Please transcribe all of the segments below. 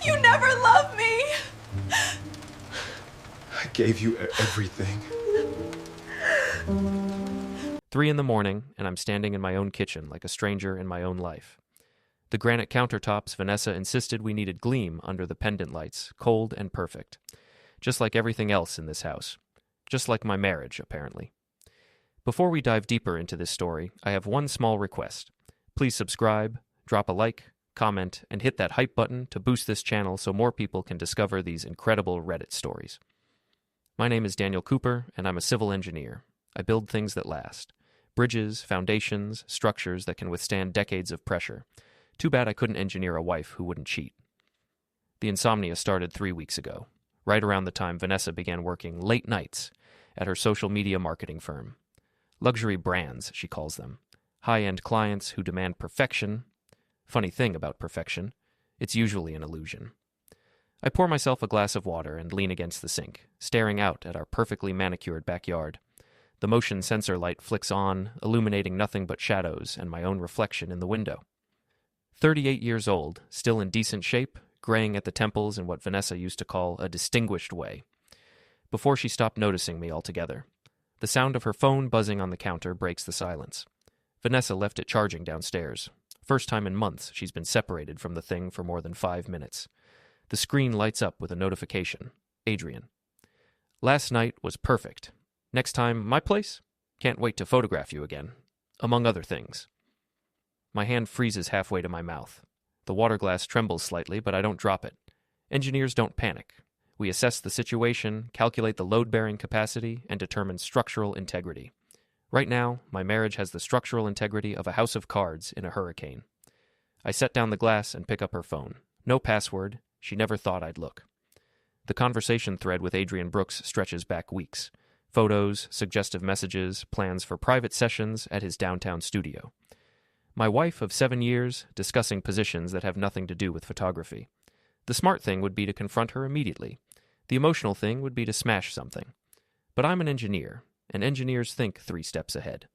You never loved me! I gave you everything. 3 in the morning, and I'm standing in my own kitchen like a stranger in my own life. The granite countertops Vanessa insisted we needed gleam under the pendant lights, cold and perfect. Just like everything else in this house. Just like my marriage, apparently. Before we dive deeper into this story, I have one small request. Please subscribe, drop a like, comment, and hit that hype button to boost this channel so more people can discover these incredible Reddit stories. My name is Daniel Cooper, and I'm a civil engineer. I build things that last. Bridges, foundations, structures that can withstand decades of pressure. Too bad I couldn't engineer a wife who wouldn't cheat. The insomnia started 3 weeks ago, right around the time Vanessa began working late nights at her social media marketing firm. Luxury brands, she calls them. High-end clients who demand perfection. Funny thing about perfection, it's usually an illusion. I pour myself a glass of water and lean against the sink, staring out at our perfectly manicured backyard. The motion sensor light flicks on, illuminating nothing but shadows and my own reflection in the window. 38 years old, still in decent shape, graying at the temples in what Vanessa used to call a distinguished way. Before she stopped noticing me altogether. The sound of her phone buzzing on the counter breaks the silence. Vanessa left it charging downstairs. First time in months she's been separated from the thing for more than 5 minutes. The screen lights up with a notification. Adrian. Last night was perfect. Next time, my place? Can't wait to photograph you again. Among other things. My hand freezes halfway to my mouth. The water glass trembles slightly, but I don't drop it. Engineers don't panic. We assess the situation, calculate the load-bearing capacity, and determine structural integrity. Right now, my marriage has the structural integrity of a house of cards in a hurricane. I set down the glass and pick up her phone. No password. She never thought I'd look. The conversation thread with Adrian Brooks stretches back weeks. Photos, suggestive messages, plans for private sessions at his downtown studio. My wife of 7 years, discussing positions that have nothing to do with photography. The smart thing would be to confront her immediately. The emotional thing would be to smash something. But I'm an engineer, and engineers think 3 steps ahead.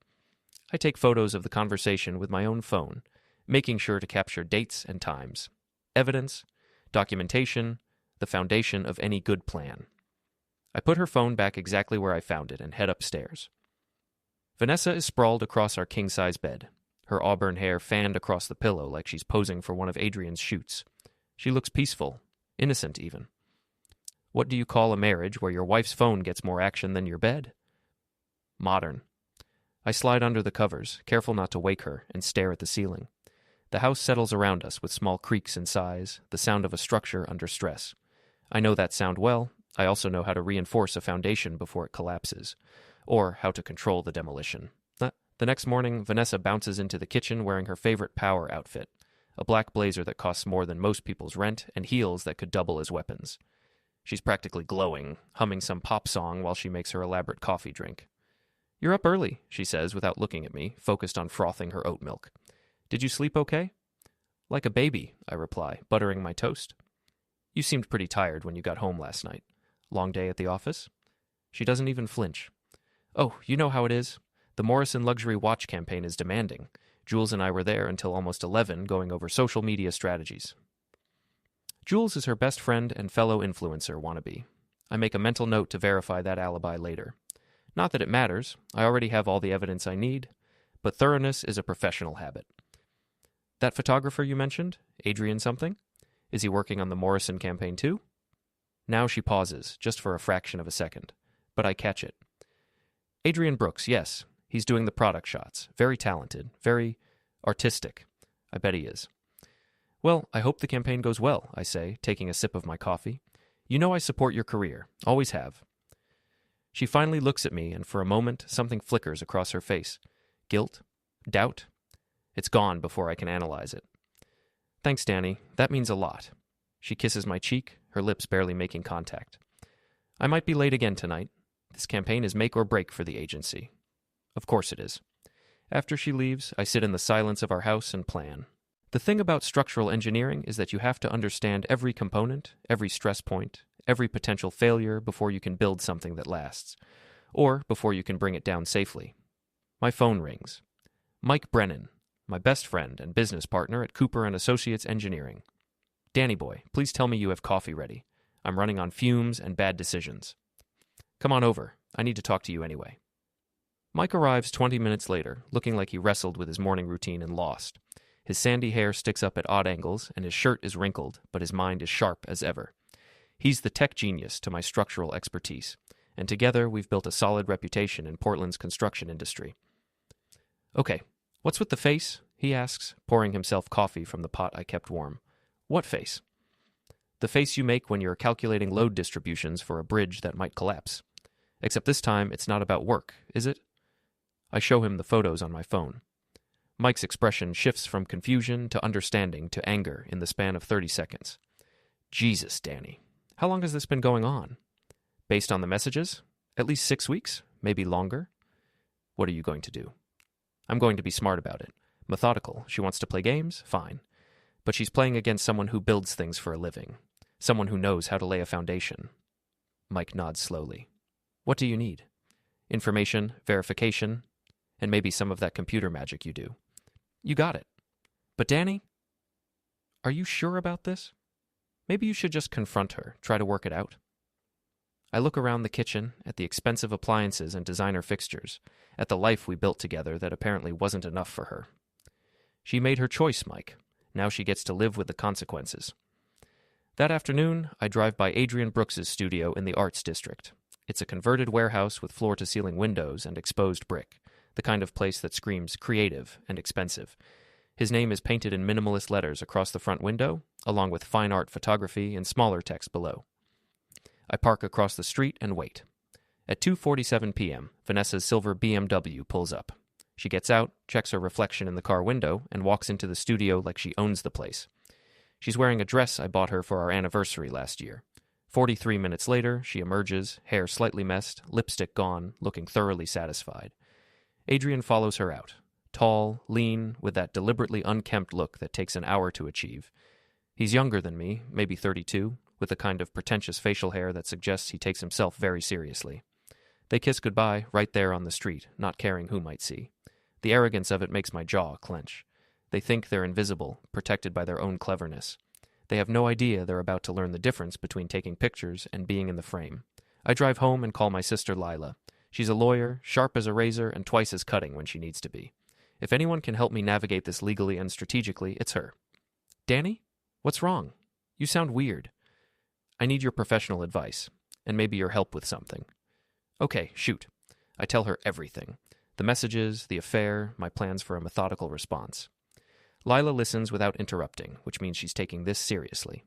I take photos of the conversation with my own phone, making sure to capture dates and times. Evidence, documentation, the foundation of any good plan. I put her phone back exactly where I found it and head upstairs. Vanessa is sprawled across our king-size bed, her auburn hair fanned across the pillow like she's posing for one of Adrian's shoots. She looks peaceful, innocent even. What do you call a marriage where your wife's phone gets more action than your bed? Modern. I slide under the covers, careful not to wake her, and stare at the ceiling. The house settles around us with small creaks and sighs, the sound of a structure under stress. I know that sound well. I also know how to reinforce a foundation before it collapses, or how to control the demolition. The next morning, Vanessa bounces into the kitchen wearing her favorite power outfit, a black blazer that costs more than most people's rent and heels that could double as weapons. She's practically glowing, humming some pop song while she makes her elaborate coffee drink. "You're up early," she says without looking at me, focused on frothing her oat milk. "Did you sleep okay?" "Like a baby," I reply, buttering my toast. "You seemed pretty tired when you got home last night. Long day at the office?" She doesn't even flinch. "Oh, you know how it is. The Morrison luxury watch campaign is demanding. Jules and I were there until almost 11 going over social media strategies." Jules is her best friend and fellow influencer wannabe. I make a mental note to verify that alibi later. Not that it matters. I already have all the evidence I need, but thoroughness is a professional habit. "That photographer you mentioned, Adrian something? Is he working on the Morrison campaign too?" Now she pauses, just for a fraction of a second, but I catch it. "Adrian Brooks, yes. He's doing the product shots. Very talented. Very artistic. I bet he is." "Well, I hope the campaign goes well," I say, taking a sip of my coffee. "You know I support your career. Always have." She finally looks at me, and for a moment, something flickers across her face. Guilt? Doubt? It's gone before I can analyze it. "Thanks, Danny. That means a lot." She kisses my cheek, her lips barely making contact. "I might be late again tonight. This campaign is make or break for the agency." Of course it is. After she leaves, I sit in the silence of our house and plan. The thing about structural engineering is that you have to understand every component, every stress point, every potential failure before you can build something that lasts, or before you can bring it down safely. My phone rings. Mike Brennan, my best friend and business partner at Cooper & Associates Engineering. Danny boy, please tell me you have coffee ready. I'm running on fumes and bad decisions. Come on over. I need to talk to you anyway. Mike arrives 20 minutes later, looking like he wrestled with his morning routine and lost. His sandy hair sticks up at odd angles, and his shirt is wrinkled, but his mind is sharp as ever. He's the tech genius to my structural expertise, and together we've built a solid reputation in Portland's construction industry. Okay, what's with the face? He asks, pouring himself coffee from the pot I kept warm. What face? The face you make when you're calculating load distributions for a bridge that might collapse. Except this time, it's not about work, is it? I show him the photos on my phone. Mike's expression shifts from confusion to understanding to anger in the span of 30 seconds. Jesus, Danny. How long has this been going on? Based on the messages? At least 6 weeks? Maybe longer? What are you going to do? I'm going to be smart about it. Methodical. She wants to play games? Fine. But she's playing against someone who builds things for a living. Someone who knows how to lay a foundation. Mike nods slowly. What do you need? Information, verification, and maybe some of that computer magic you do. You got it. But Danny, are you sure about this? Maybe you should just confront her, try to work it out. I look around the kitchen, at the expensive appliances and designer fixtures, at the life we built together that apparently wasn't enough for her. She made her choice, Mike. Now she gets to live with the consequences. That afternoon, I drive by Adrian Brooks's studio in the Arts District. It's a converted warehouse with floor-to-ceiling windows and exposed brick, the kind of place that screams creative and expensive. His name is painted in minimalist letters across the front window, along with fine art photography and smaller text below. I park across the street and wait. At 2:47 p.m., Vanessa's silver BMW pulls up. She gets out, checks her reflection in the car window, and walks into the studio like she owns the place. She's wearing a dress I bought her for our anniversary last year. 43 minutes later, she emerges, hair slightly messed, lipstick gone, looking thoroughly satisfied. Adrian follows her out. Tall, lean, with that deliberately unkempt look that takes an hour to achieve. He's younger than me, maybe 32, with the kind of pretentious facial hair that suggests he takes himself very seriously. They kiss goodbye right there on the street, not caring who might see. The arrogance of it makes my jaw clench. They think they're invisible, protected by their own cleverness. They have no idea they're about to learn the difference between taking pictures and being in the frame. I drive home and call my sister Lila. She's a lawyer, sharp as a razor, and twice as cutting when she needs to be. If anyone can help me navigate this legally and strategically, it's her. Danny? What's wrong? You sound weird. I need your professional advice, and maybe your help with something. Okay, shoot. I tell her everything. The messages, the affair, my plans for a methodical response. Lila listens without interrupting, which means she's taking this seriously.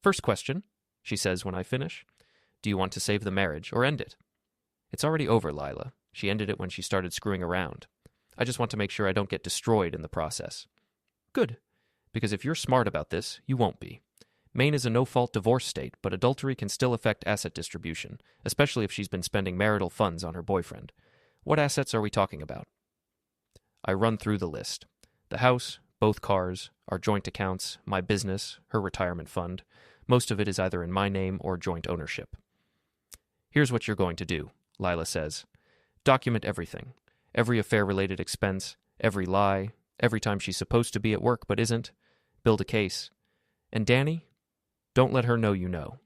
First question, she says when I finish. Do you want to save the marriage or end it? It's already over, Lila. She ended it when she started screwing around. I just want to make sure I don't get destroyed in the process. Good, because if you're smart about this, you won't be. Maine is a no-fault divorce state, but adultery can still affect asset distribution, especially if she's been spending marital funds on her boyfriend. What assets are we talking about? I run through the list. The house, both cars, our joint accounts, my business, her retirement fund. Most of it is either in my name or joint ownership. Here's what you're going to do, Lila says. Document everything. Every affair-related expense, every lie, every time she's supposed to be at work but isn't. Build a case. And Danny? Don't let her know you know.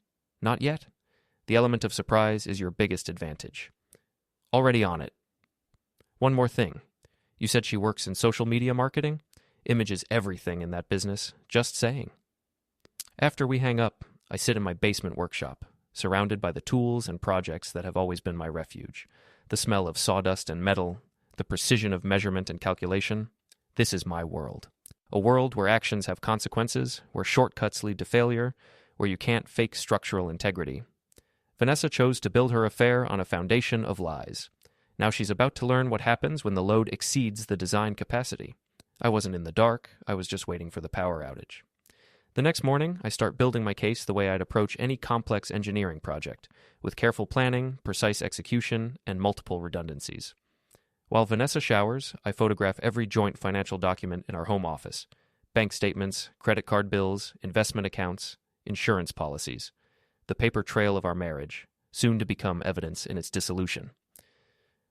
Not yet. The element of surprise is your biggest advantage. Already on it. One more thing. You said she works in social media marketing? Image is everything in that business. Just saying. After we hang up, I sit in my basement workshop, surrounded by the tools and projects that have always been my refuge. The smell of sawdust and metal, the precision of measurement and calculation. This is my world. A world where actions have consequences, where shortcuts lead to failure, where you can't fake structural integrity. Vanessa chose to build her affair on a foundation of lies. Now she's about to learn what happens when the load exceeds the design capacity. I wasn't in the dark, I was just waiting for the power outage. The next morning, I start building my case the way I'd approach any complex engineering project, with careful planning, precise execution, and multiple redundancies. While Vanessa showers, I photograph every joint financial document in our home office. Bank statements, credit card bills, investment accounts, insurance policies. The paper trail of our marriage, soon to become evidence in its dissolution.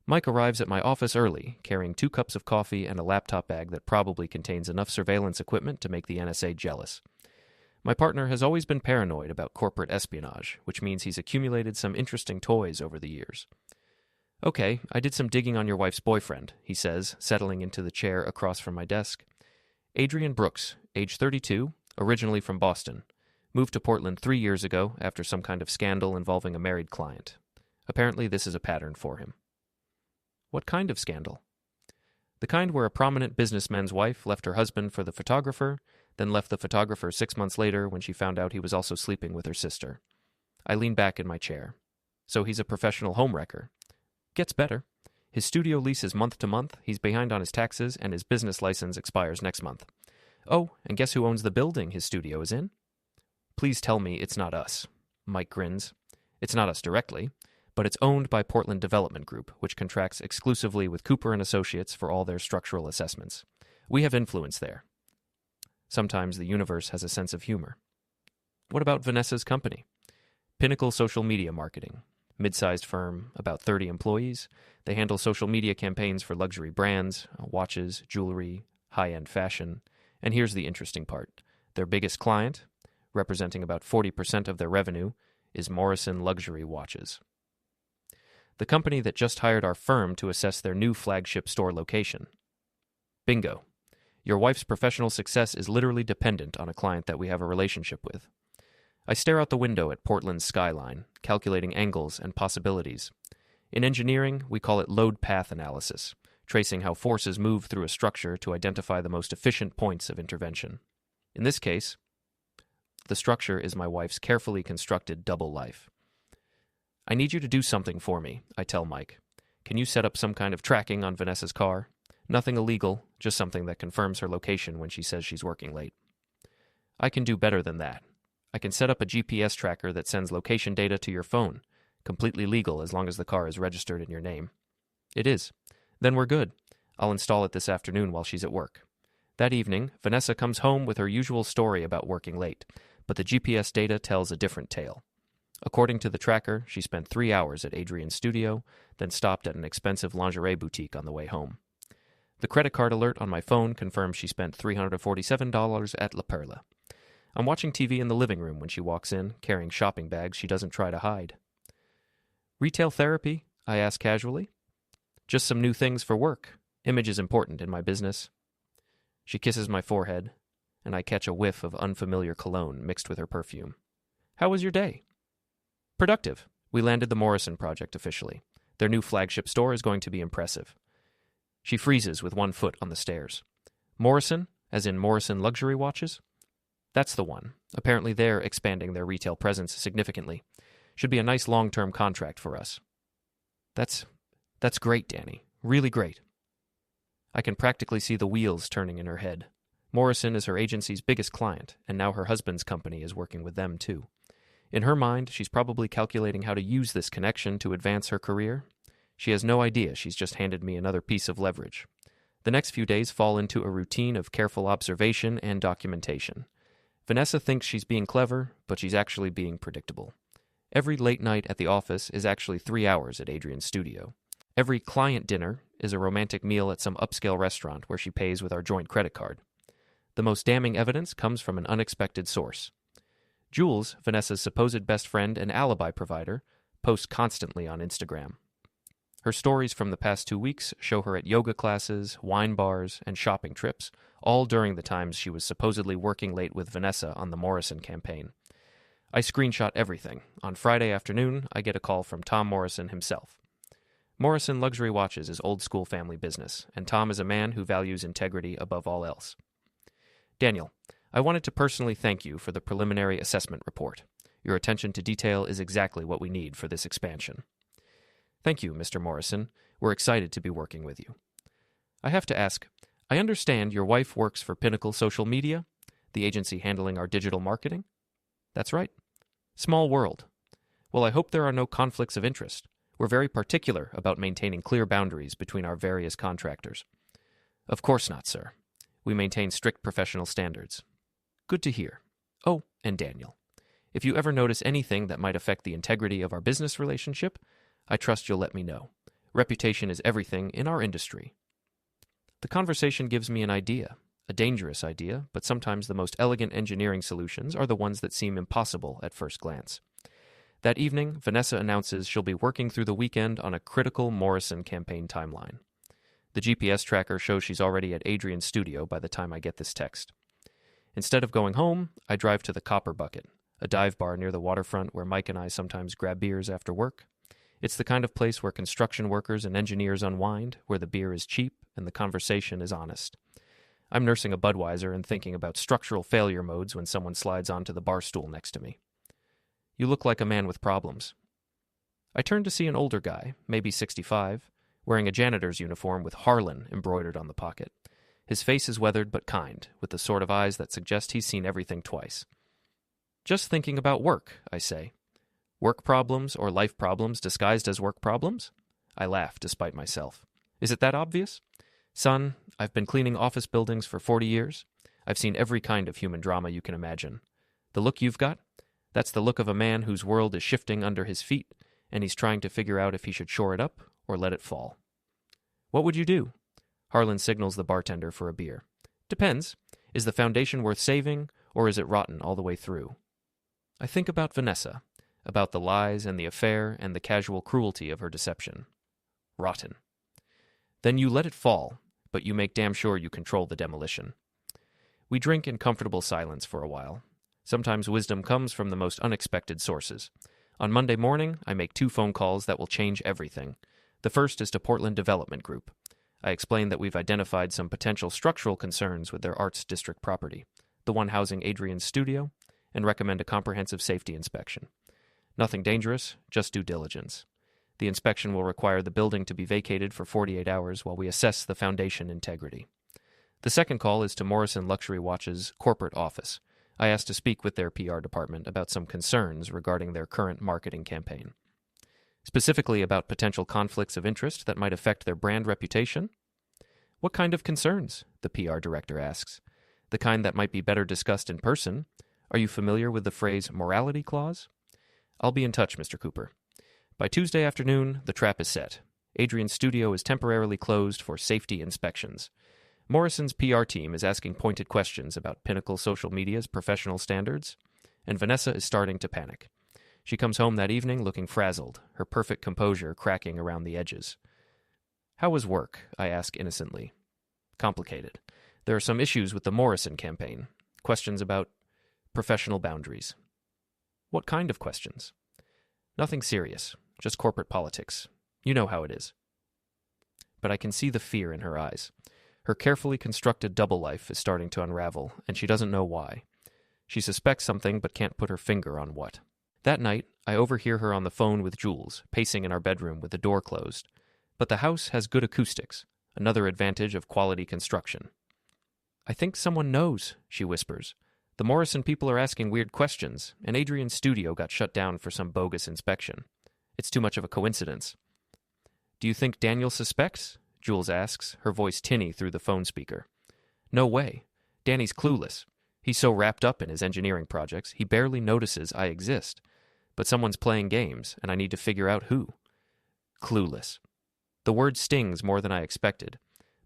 Mike arrives at my office early, carrying 2 cups of coffee and a laptop bag that probably contains enough surveillance equipment to make the NSA jealous. My partner has always been paranoid about corporate espionage, which means he's accumulated some interesting toys over the years. Okay, I did some digging on your wife's boyfriend, he says, settling into the chair across from my desk. Adrian Brooks, age 32, originally from Boston. Moved to Portland 3 years ago after some kind of scandal involving a married client. Apparently this is a pattern for him. What kind of scandal? The kind where a prominent businessman's wife left her husband for the photographer, then left the photographer 6 months later when she found out he was also sleeping with her sister. I lean back in my chair. So he's a professional homewrecker. Gets better. His studio lease is month to month, he's behind on his taxes, and his business license expires next month. Oh, and guess who owns the building his studio is in? Please tell me it's not us. Mike grins. It's not us directly, but it's owned by Portland Development Group, which contracts exclusively with Cooper and Associates for all their structural assessments. We have influence there. Sometimes the universe has a sense of humor. What about Vanessa's company? Pinnacle Social Media Marketing. Mid-sized firm, about 30 employees. They handle social media campaigns for luxury brands, watches, jewelry, high-end fashion. And here's the interesting part. Their biggest client, representing about 40% of their revenue, is Morrison Luxury Watches. The company that just hired our firm to assess their new flagship store location. Bingo. Your wife's professional success is literally dependent on a client that we have a relationship with. I stare out the window at Portland's skyline, calculating angles and possibilities. In engineering, we call it load path analysis, tracing how forces move through a structure to identify the most efficient points of intervention. In this case, the structure is my wife's carefully constructed double life. I need you to do something for me, I tell Mike. Can you set up some kind of tracking on Vanessa's car? Nothing illegal, just something that confirms her location when she says she's working late. I can do better than that. I can set up a GPS tracker that sends location data to your phone, completely legal as long as the car is registered in your name. It is. Then we're good. I'll install it this afternoon while she's at work. That evening, Vanessa comes home with her usual story about working late, but the GPS data tells a different tale. According to the tracker, she spent 3 hours at Adrian's studio, then stopped at an expensive lingerie boutique on the way home. The credit card alert on my phone confirms she spent $347 at La Perla. I'm watching TV in the living room when she walks in, carrying shopping bags she doesn't try to hide. Retail therapy? I ask casually. Just some new things for work. Image is important in my business. She kisses my forehead, and I catch a whiff of unfamiliar cologne mixed with her perfume. How was your day? Productive. We landed the Morrison project officially. Their new flagship store is going to be impressive. She freezes with one foot on the stairs. Morrison, as in Morrison Luxury Watches? That's the one. Apparently they're expanding their retail presence significantly. Should be a nice long-term contract for us. That's great, Danny. Really great. I can practically see the wheels turning in her head. Morrison is her agency's biggest client, and now her husband's company is working with them too. In her mind, she's probably calculating how to use this connection to advance her career. She has no idea she's just handed me another piece of leverage. The next few days fall into a routine of careful observation and documentation. Vanessa thinks she's being clever, but she's actually being predictable. Every late night at the office is actually 3 hours at Adrian's studio. Every client dinner is a romantic meal at some upscale restaurant where she pays with our joint credit card. The most damning evidence comes from an unexpected source. Jules, Vanessa's supposed best friend and alibi provider, posts constantly on Instagram. Her stories from the past 2 weeks show her at yoga classes, wine bars, and shopping trips, all during the times she was supposedly working late with Vanessa on the Morrison campaign. I screenshot everything. On Friday afternoon, I get a call from Tom Morrison himself. Morrison Luxury Watches is old-school family business, and Tom is a man who values integrity above all else. Daniel, I wanted to personally thank you for the preliminary assessment report. Your attention to detail is exactly what we need for this expansion. Thank you, Mr. Morrison. We're excited to be working with you. I have to ask, I understand your wife works for Pinnacle Social Media, the agency handling our digital marketing? That's right. Small world. Well, I hope there are no conflicts of interest. We're very particular about maintaining clear boundaries between our various contractors. Of course not, sir. We maintain strict professional standards. Good to hear. Oh, and Daniel, if you ever notice anything that might affect the integrity of our business relationship, I trust you'll let me know. Reputation is everything in our industry. The conversation gives me an idea. A dangerous idea, but sometimes the most elegant engineering solutions are the ones that seem impossible at first glance. That evening, Vanessa announces she'll be working through the weekend on a critical Morrison campaign timeline. The GPS tracker shows she's already at Adrian's studio by the time I get this text. Instead of going home, I drive to the Copper Bucket, a dive bar near the waterfront where Mike and I sometimes grab beers after work. It's the kind of place where construction workers and engineers unwind, where the beer is cheap and the conversation is honest. I'm nursing a Budweiser and thinking about structural failure modes when someone slides onto the bar stool next to me. "You look like a man with problems." I turn to see an older guy, maybe 65, wearing a janitor's uniform with Harlan embroidered on the pocket. His face is weathered but kind, with the sort of eyes that suggest he's seen everything twice. "Just thinking about work," I say. "Work problems or life problems disguised as work problems?" I laugh despite myself. "Is it that obvious? Son, I've been cleaning office buildings for 40 years. I've seen every kind of human drama you can imagine. The look you've got? That's the look of a man whose world is shifting under his feet, and he's trying to figure out if he should shore it up or let it fall." "What would you do?" Harlan signals the bartender for a beer. "Depends. Is the foundation worth saving, or is it rotten all the way through?" I think about Vanessa, about the lies and the affair and the casual cruelty of her deception. Rotten. "Then you let it fall, but you make damn sure you control the demolition." We drink in comfortable silence for a while. Sometimes wisdom comes from the most unexpected sources. On Monday morning, I make 2 phone calls that will change everything. The first is to Portland Development Group. I explain that we've identified some potential structural concerns with their Arts District property, the one housing Adrian's studio, and recommend a comprehensive safety inspection. Nothing dangerous, just due diligence. The inspection will require the building to be vacated for 48 hours while we assess the foundation integrity. The second call is to Morrison Luxury Watch's corporate office. I asked to speak with their PR department about some concerns regarding their current marketing campaign. Specifically about potential conflicts of interest that might affect their brand reputation. "What kind of concerns?" the PR director asks. "The kind that might be better discussed in person. Are you familiar with the phrase morality clause?" "I'll be in touch, Mr. Cooper." By Tuesday afternoon, the trap is set. Adrian's studio is temporarily closed for safety inspections. Morrison's PR team is asking pointed questions about Pinnacle Social Media's professional standards, and Vanessa is starting to panic. She comes home that evening looking frazzled, her perfect composure cracking around the edges. "How was work?" I ask innocently. "Complicated. There are some issues with the Morrison campaign. Questions about professional boundaries." "What kind of questions?" "Nothing serious, just corporate politics. You know how it is." But I can see the fear in her eyes. Her carefully constructed double life is starting to unravel, and she doesn't know why. She suspects something but can't put her finger on what. That night, I overhear her on the phone with Jules, pacing in our bedroom with the door closed. But the house has good acoustics, another advantage of quality construction. "I think someone knows," she whispers. "The Morrison people are asking weird questions, and Adrian's studio got shut down for some bogus inspection. It's too much of a coincidence." "Do you think Daniel suspects?" Jules asks, her voice tinny through the phone speaker. "No way. Danny's clueless. He's so wrapped up in his engineering projects, he barely notices I exist. But someone's playing games, and I need to figure out who." Clueless. The word stings more than I expected,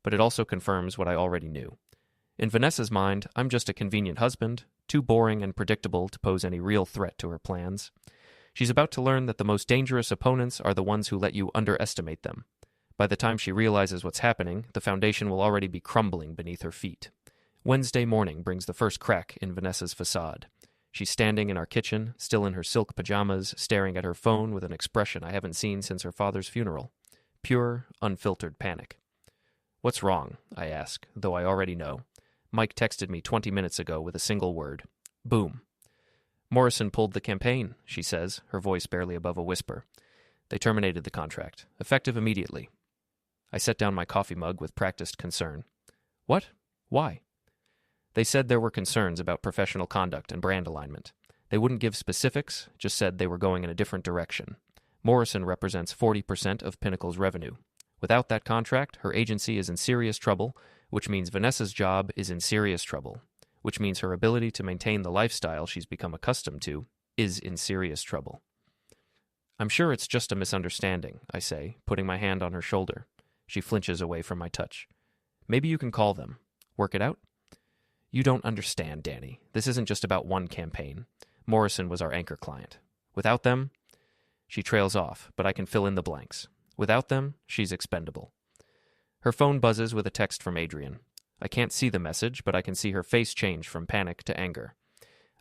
but it also confirms what I already knew. In Vanessa's mind, I'm just a convenient husband, too boring and predictable to pose any real threat to her plans. She's about to learn that the most dangerous opponents are the ones who let you underestimate them. By the time she realizes what's happening, the foundation will already be crumbling beneath her feet. Wednesday morning brings the first crack in Vanessa's facade. She's standing in our kitchen, still in her silk pajamas, staring at her phone with an expression I haven't seen since her father's funeral. Pure, unfiltered panic. "What's wrong?" I ask, though I already know. Mike texted me 20 minutes ago with a single word. Boom. "Morrison pulled the campaign," she says, her voice barely above a whisper. "They terminated the contract, effective immediately." I set down my coffee mug with practiced concern. "What? Why?" "They said there were concerns about professional conduct and brand alignment. They wouldn't give specifics, just said they were going in a different direction. Morrison represents 40% of Pinnacle's revenue. Without that contract, her agency is in serious trouble, which means Vanessa's job is in serious trouble, which means her ability to maintain the lifestyle she's become accustomed to is in serious trouble." "I'm sure it's just a misunderstanding," I say, putting my hand on her shoulder. She flinches away from my touch. "Maybe you can call them. Work it out?" You don't understand, Danny. This isn't just about one campaign. Morrison was our anchor client. Without them, she trails off, but I can fill in the blanks. Without them, she's expendable. Her phone buzzes with a text from Adrian. I can't see the message, but I can see her face change from panic to anger.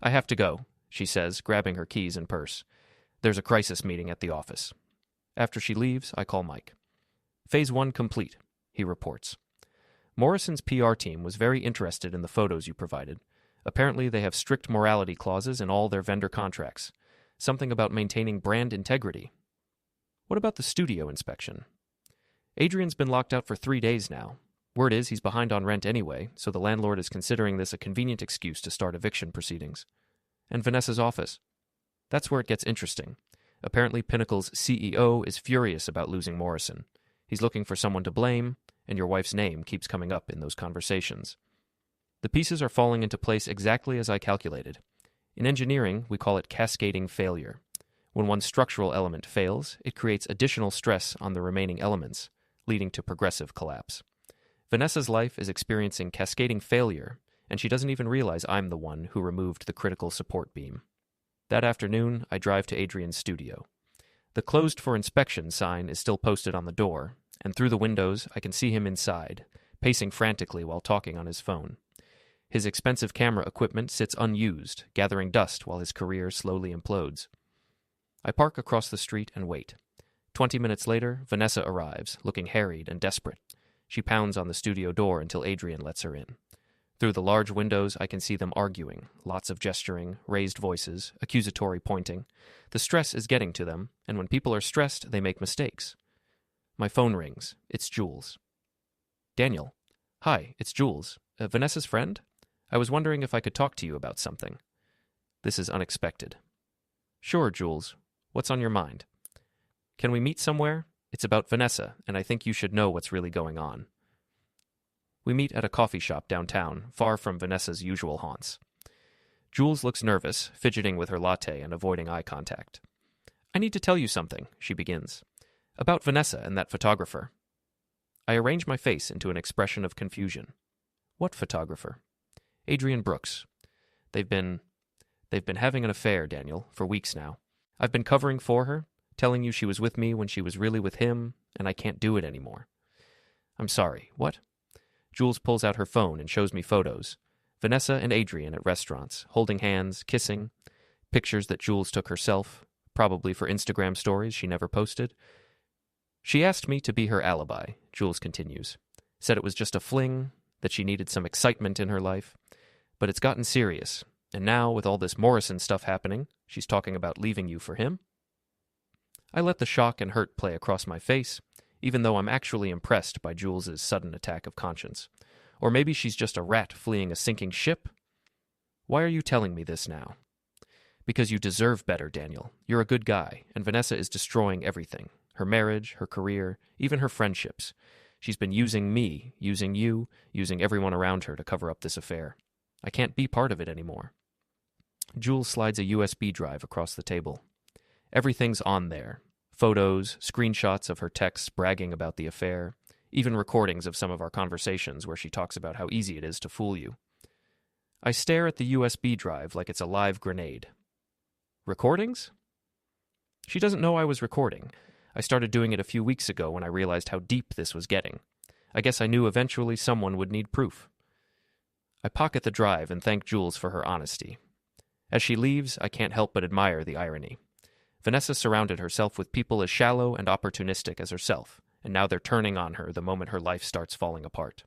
I have to go, she says, grabbing her keys and purse. There's a crisis meeting at the office. After she leaves, I call Mike. Phase 1 complete, he reports. Morrison's PR team was very interested in the photos you provided. Apparently, they have strict morality clauses in all their vendor contracts. Something about maintaining brand integrity. What about the studio inspection? Adrian's been locked out for 3 days now. Word is he's behind on rent anyway, so the landlord is considering this a convenient excuse to start eviction proceedings. And Vanessa's office. That's where it gets interesting. Apparently, Pinnacle's CEO is furious about losing Morrison. He's looking for someone to blame, and your wife's name keeps coming up in those conversations. The pieces are falling into place exactly as I calculated. In engineering, we call it cascading failure. When one structural element fails, it creates additional stress on the remaining elements, leading to progressive collapse. Vanessa's life is experiencing cascading failure, and she doesn't even realize I'm the one who removed the critical support beam. That afternoon, I drive to Adrian's studio. The closed for inspection sign is still posted on the door, and through the windows I can see him inside, pacing frantically while talking on his phone. His expensive camera equipment sits unused, gathering dust while his career slowly implodes. I park across the street and wait. 20 minutes later, Vanessa arrives, looking harried and desperate. She pounds on the studio door until Adrian lets her in. Through the large windows, I can see them arguing, lots of gesturing, raised voices, accusatory pointing. The stress is getting to them, and when people are stressed, they make mistakes. My phone rings. It's Jules. Daniel. Hi, it's Jules. Vanessa's friend? I was wondering if I could talk to you about something. This is unexpected. Sure, Jules. What's on your mind? Can we meet somewhere? It's about Vanessa, and I think you should know what's really going on. We meet at a coffee shop downtown, far from Vanessa's usual haunts. Jules looks nervous, fidgeting with her latte and avoiding eye contact. I need to tell you something, she begins. About Vanessa and that photographer. I arrange my face into an expression of confusion. What photographer? Adrian Brooks. They've been having an affair, Daniel, for weeks now. I've been covering for her, telling you she was with me when she was really with him, and I can't do it anymore. I'm sorry, what? Jules pulls out her phone and shows me photos. Vanessa and Adrian at restaurants, holding hands, kissing. Pictures that Jules took herself, probably for Instagram stories she never posted. She asked me to be her alibi, Jules continues. Said it was just a fling, that she needed some excitement in her life. But it's gotten serious, and now, with all this Morrison stuff happening, she's talking about leaving you for him. I let the shock and hurt play across my face, even though I'm actually impressed by Jules's sudden attack of conscience. Or maybe she's just a rat fleeing a sinking ship? Why are you telling me this now? Because you deserve better, Daniel. You're a good guy, and Vanessa is destroying everything. Her marriage, her career, even her friendships. She's been using me, using you, using everyone around her to cover up this affair. I can't be part of it anymore. Jules slides a USB drive across the table. Everything's on there. Photos, screenshots of her texts bragging about the affair, even recordings of some of our conversations where she talks about how easy it is to fool you. I stare at the USB drive like it's a live grenade. Recordings? She doesn't know I was recording. I started doing it a few weeks ago when I realized how deep this was getting. I guess I knew eventually someone would need proof. I pocket the drive and thank Jules for her honesty. As she leaves, I can't help but admire the irony. Vanessa surrounded herself with people as shallow and opportunistic as herself, and now they're turning on her the moment her life starts falling apart.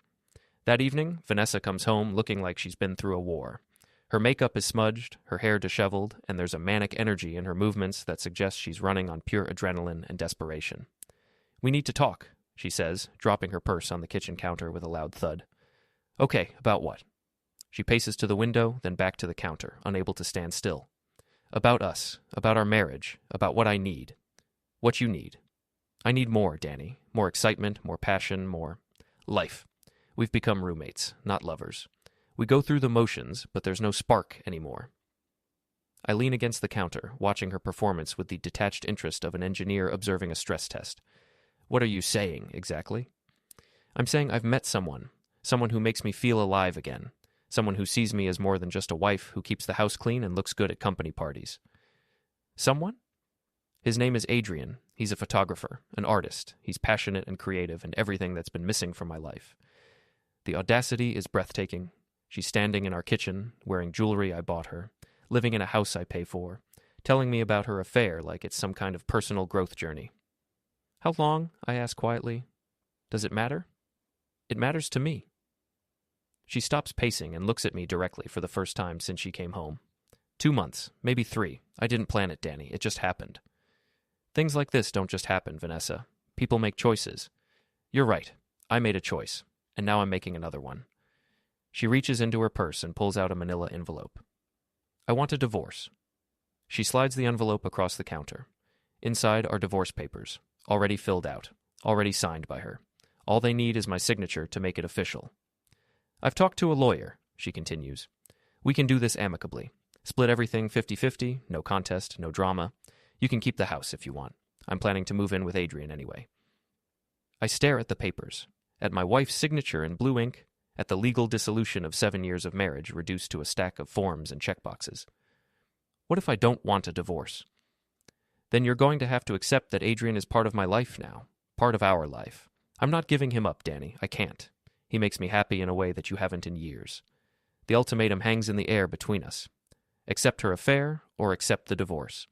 That evening, Vanessa comes home looking like she's been through a war. Her makeup is smudged, her hair disheveled, and there's a manic energy in her movements that suggests she's running on pure adrenaline and desperation. We need to talk, she says, dropping her purse on the kitchen counter with a loud thud. Okay, about what? She paces to the window, then back to the counter, unable to stand still. About us, about our marriage, about what I need. What you need. I need more, Danny. More excitement, more passion, more life. We've become roommates, not lovers. We go through the motions, but there's no spark anymore. I lean against the counter, watching her performance with the detached interest of an engineer observing a stress test. What are you saying, exactly? I'm saying I've met someone who makes me feel alive again. Someone who sees me as more than just a wife who keeps the house clean and looks good at company parties. Someone? His name is Adrian. He's a photographer, an artist. He's passionate and creative and everything that's been missing from my life. The audacity is breathtaking. She's standing in our kitchen, wearing jewelry I bought her, living in a house I pay for, telling me about her affair like it's some kind of personal growth journey. How long? I ask quietly. Does it matter? It matters to me. She stops pacing and looks at me directly for the first time since she came home. 2 months, maybe 3. I didn't plan it, Danny. It just happened. Things like this don't just happen, Vanessa. People make choices. You're right. I made a choice, and now I'm making another one. She reaches into her purse and pulls out a manila envelope. I want a divorce. She slides the envelope across the counter. Inside are divorce papers, already filled out, already signed by her. All they need is my signature to make it official. I've talked to a lawyer, she continues. We can do this amicably. Split everything 50-50, no contest, no drama. You can keep the house if you want. I'm planning to move in with Adrian anyway. I stare at the papers, at my wife's signature in blue ink, at the legal dissolution of 7 years of marriage reduced to a stack of forms and checkboxes. What if I don't want a divorce? Then you're going to have to accept that Adrian is part of my life now, part of our life. I'm not giving him up, Danny. I can't. He makes me happy in a way that you haven't in years. The ultimatum hangs in the air between us. Accept her affair or accept the divorce.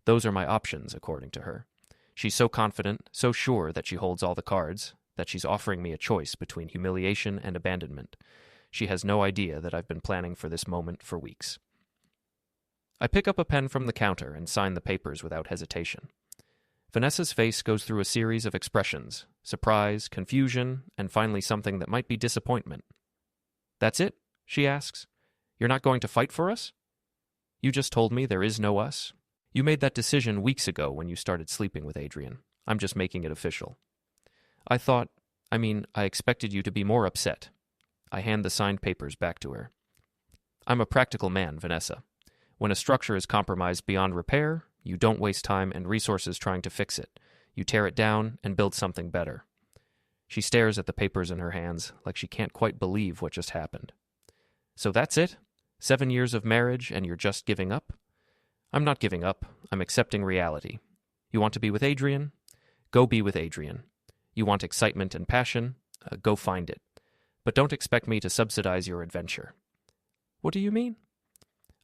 Those are my options, according to her. She's so confident, so sure that she holds all the cards, that she's offering me a choice between humiliation and abandonment. She has no idea that I've been planning for this moment for weeks. I pick up a pen from the counter and sign the papers without hesitation. Vanessa's face goes through a series of expressions: surprise, confusion, and finally something that might be disappointment. That's it? She asks. You're not going to fight for us? You just told me there is no us. You made that decision weeks ago when you started sleeping with Adrian. I'm just making it official. I expected you to be more upset. I hand the signed papers back to her. I'm a practical man, Vanessa. When a structure is compromised beyond repair, you don't waste time and resources trying to fix it. You tear it down and build something better. She stares at the papers in her hands like she can't quite believe what just happened. So that's it? 7 years of marriage and you're just giving up? I'm not giving up. I'm accepting reality. You want to be with Adrian? Go be with Adrian. You want excitement and passion? Go find it. But don't expect me to subsidize your adventure. What do you mean?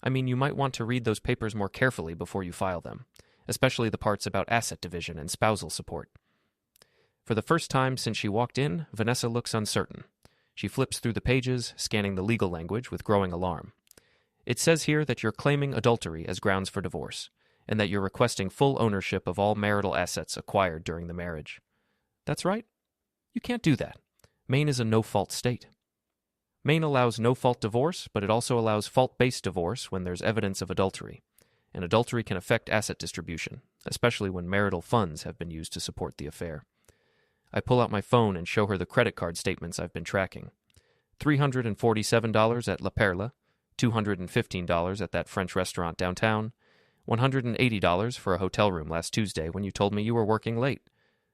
I mean, you might want to read those papers more carefully before you file them, especially the parts about asset division and spousal support. For the first time since she walked in, Vanessa looks uncertain. She flips through the pages, scanning the legal language with growing alarm. It says here that you're claiming adultery as grounds for divorce, and that you're requesting full ownership of all marital assets acquired during the marriage. That's right. You can't do that. Maine is a no-fault state. Maine allows no-fault divorce, but it also allows fault-based divorce when there's evidence of adultery. And adultery can affect asset distribution, especially when marital funds have been used to support the affair. I pull out my phone and show her the credit card statements I've been tracking. $347 at La Perla, $215 at that French restaurant downtown, $180 for a hotel room last Tuesday when you told me you were working late.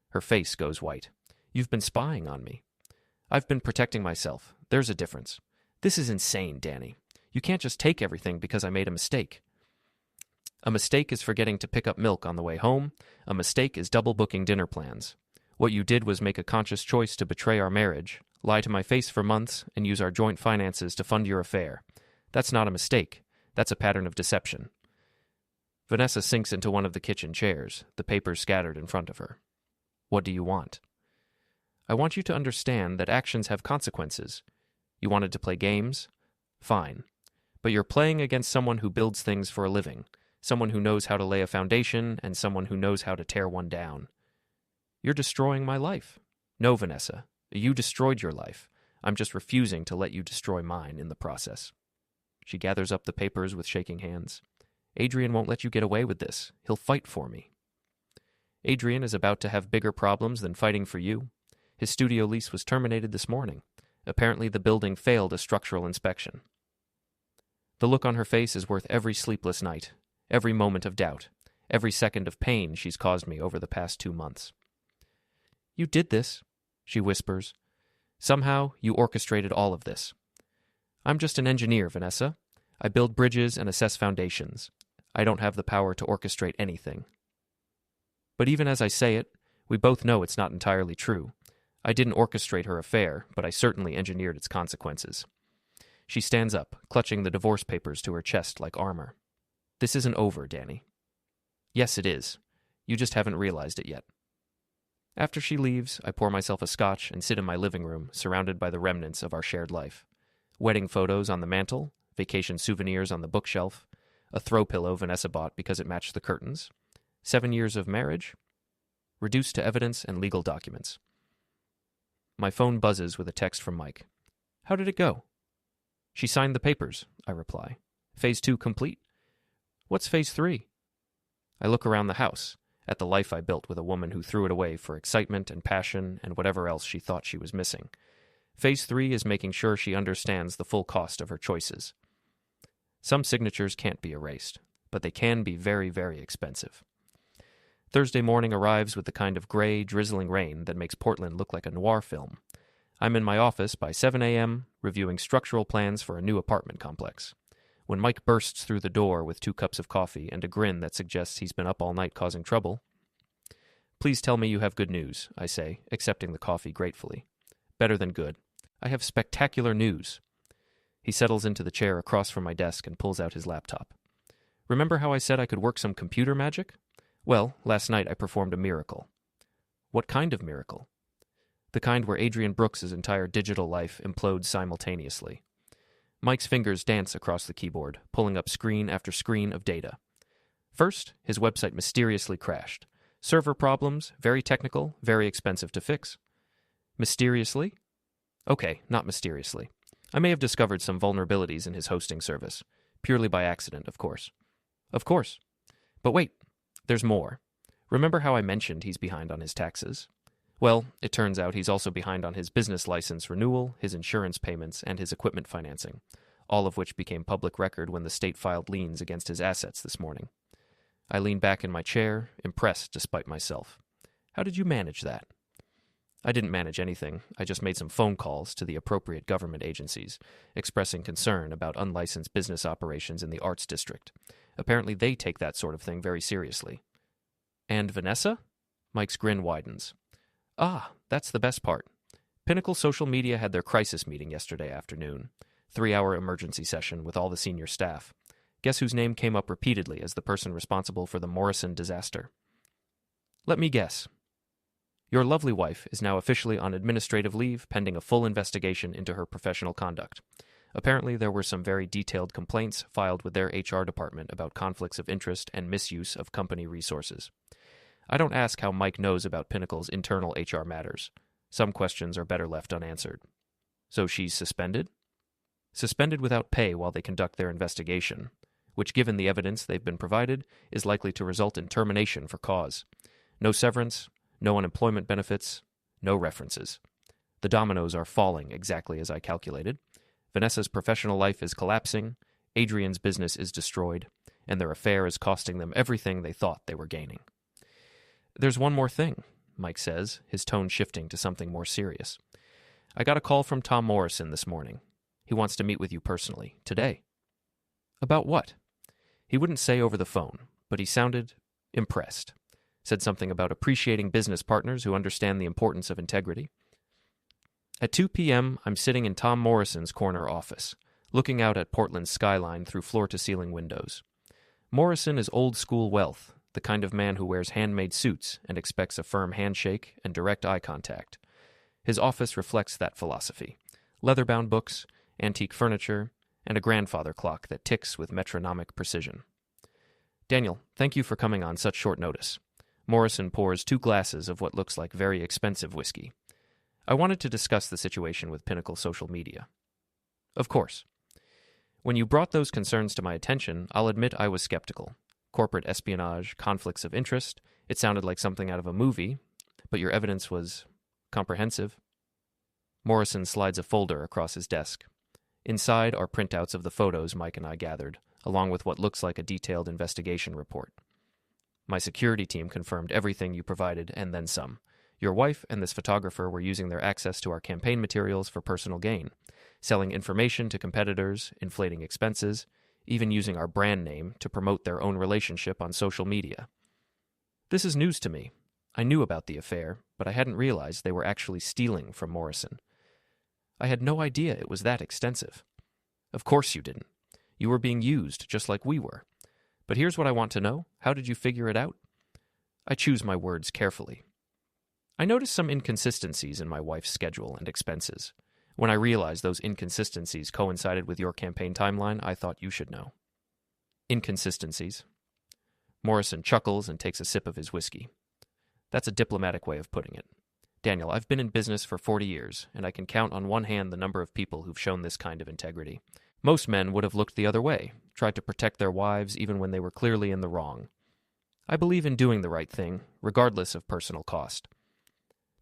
Her face goes white. You've been spying on me. I've been protecting myself. There's a difference. This is insane, Danny. You can't just take everything because I made a mistake. A mistake is forgetting to pick up milk on the way home. A mistake is double booking dinner plans. What you did was make a conscious choice to betray our marriage, lie to my face for months, and use our joint finances to fund your affair. That's not a mistake. That's a pattern of deception. Vanessa sinks into one of the kitchen chairs, the papers scattered in front of her. What do you want? I want you to understand that actions have consequences. You wanted to play games? Fine. But you're playing against someone who builds things for a living, someone who knows how to lay a foundation, and someone who knows how to tear one down. You're destroying my life. No, Vanessa. You destroyed your life. I'm just refusing to let you destroy mine in the process. She gathers up the papers with shaking hands. Adrian won't let you get away with this. He'll fight for me. Adrian is about to have bigger problems than fighting for you. His studio lease was terminated this morning. Apparently the building failed a structural inspection. The look on her face is worth every sleepless night, every moment of doubt, every second of pain she's caused me over the past 2 months. You did this, she whispers. Somehow you orchestrated all of this. I'm just an engineer, Vanessa. I build bridges and assess foundations. I don't have the power to orchestrate anything. But even as I say it, we both know it's not entirely true. I didn't orchestrate her affair, but I certainly engineered its consequences. She stands up, clutching the divorce papers to her chest like armor. This isn't over, Danny. Yes, it is. You just haven't realized it yet. After she leaves, I pour myself a scotch and sit in my living room, surrounded by the remnants of our shared life. Wedding photos on the mantel, vacation souvenirs on the bookshelf, a throw pillow Vanessa bought because it matched the curtains, 7 years of marriage, reduced to evidence and legal documents. My phone buzzes with a text from Mike. How did it go? She signed the papers, I reply. Phase 2 complete? What's Phase 3? I look around the house, at the life I built with a woman who threw it away for excitement and passion and whatever else she thought she was missing. Phase 3 is making sure she understands the full cost of her choices. Some signatures can't be erased, but they can be very, very expensive. Thursday morning arrives with the kind of gray, drizzling rain that makes Portland look like a noir film. I'm in my office by 7 a.m., reviewing structural plans for a new apartment complex. When Mike bursts through the door with 2 cups of coffee and a grin that suggests he's been up all night causing trouble. Please tell me you have good news, I say, accepting the coffee gratefully. Better than good. I have spectacular news. He settles into the chair across from my desk and pulls out his laptop. Remember how I said I could work some computer magic? Well, last night I performed a miracle. What kind of miracle? The kind where Adrian Brooks's entire digital life implodes simultaneously. Mike's fingers dance across the keyboard, pulling up screen after screen of data. First, his website mysteriously crashed. Server problems, very technical, very expensive to fix. Mysteriously? Okay, not mysteriously. I may have discovered some vulnerabilities in his hosting service. Purely by accident, of course. Of course. But wait, there's more. Remember how I mentioned he's behind on his taxes? Well, it turns out he's also behind on his business license renewal, his insurance payments, and his equipment financing, all of which became public record when the state filed liens against his assets this morning. I lean back in my chair, impressed despite myself. How did you manage that? I didn't manage anything. I just made some phone calls to the appropriate government agencies, expressing concern about unlicensed business operations in the arts district. Apparently they take that sort of thing very seriously. And Vanessa? Mike's grin widens. Ah, that's the best part. Pinnacle Social Media had their crisis meeting yesterday afternoon. 3-hour emergency session with all the senior staff. Guess whose name came up repeatedly as the person responsible for the Morrison disaster? Let me guess. Your lovely wife is now officially on administrative leave pending a full investigation into her professional conduct. Apparently there were some very detailed complaints filed with their HR department about conflicts of interest and misuse of company resources. I don't ask how Mike knows about Pinnacle's internal HR matters. Some questions are better left unanswered. So she's suspended? Suspended without pay while they conduct their investigation, which, given the evidence they've been provided, is likely to result in termination for cause. No severance, no unemployment benefits, no references. The dominoes are falling exactly as I calculated. Vanessa's professional life is collapsing, Adrian's business is destroyed, and their affair is costing them everything they thought they were gaining. There's one more thing, Mike says, his tone shifting to something more serious. I got a call from Tom Morrison this morning. He wants to meet with you personally, today. About what? He wouldn't say over the phone, but he sounded impressed. Said something about appreciating business partners who understand the importance of integrity. At 2 p.m., I'm sitting in Tom Morrison's corner office, looking out at Portland's skyline through floor-to-ceiling windows. Morrison is old-school wealth, the kind of man who wears handmade suits and expects a firm handshake and direct eye contact. His office reflects that philosophy. Leather-bound books, antique furniture, and a grandfather clock that ticks with metronomic precision. Daniel, thank you for coming on such short notice. Morrison pours 2 glasses of what looks like very expensive whiskey. I wanted to discuss the situation with Pinnacle Social Media. Of course. When you brought those concerns to my attention, I'll admit I was skeptical. Corporate espionage, conflicts of interest, it sounded like something out of a movie, but your evidence was comprehensive. Morrison slides a folder across his desk. Inside are printouts of the photos Mike and I gathered, along with what looks like a detailed investigation report. My security team confirmed everything you provided and then some. Your wife and this photographer were using their access to our campaign materials for personal gain. selling information to competitors, inflating expenses, even using our brand name to promote their own relationship on social media. This is news to me. I knew about the affair, but I hadn't realized they were actually stealing from Morrison. I had no idea it was that extensive. Of course you didn't. You were being used just like we were. But here's what I want to know. How did you figure it out? I choose my words carefully. I noticed some inconsistencies in my wife's schedule and expenses. When I realized those inconsistencies coincided with your campaign timeline, I thought you should know. Inconsistencies. Morrison chuckles and takes a sip of his whiskey. That's a diplomatic way of putting it. Daniel, I've been in business for 40 years, and I can count on one hand the number of people who've shown this kind of integrity. Most men would have looked the other way, tried to protect their wives even when they were clearly in the wrong. I believe in doing the right thing, regardless of personal cost.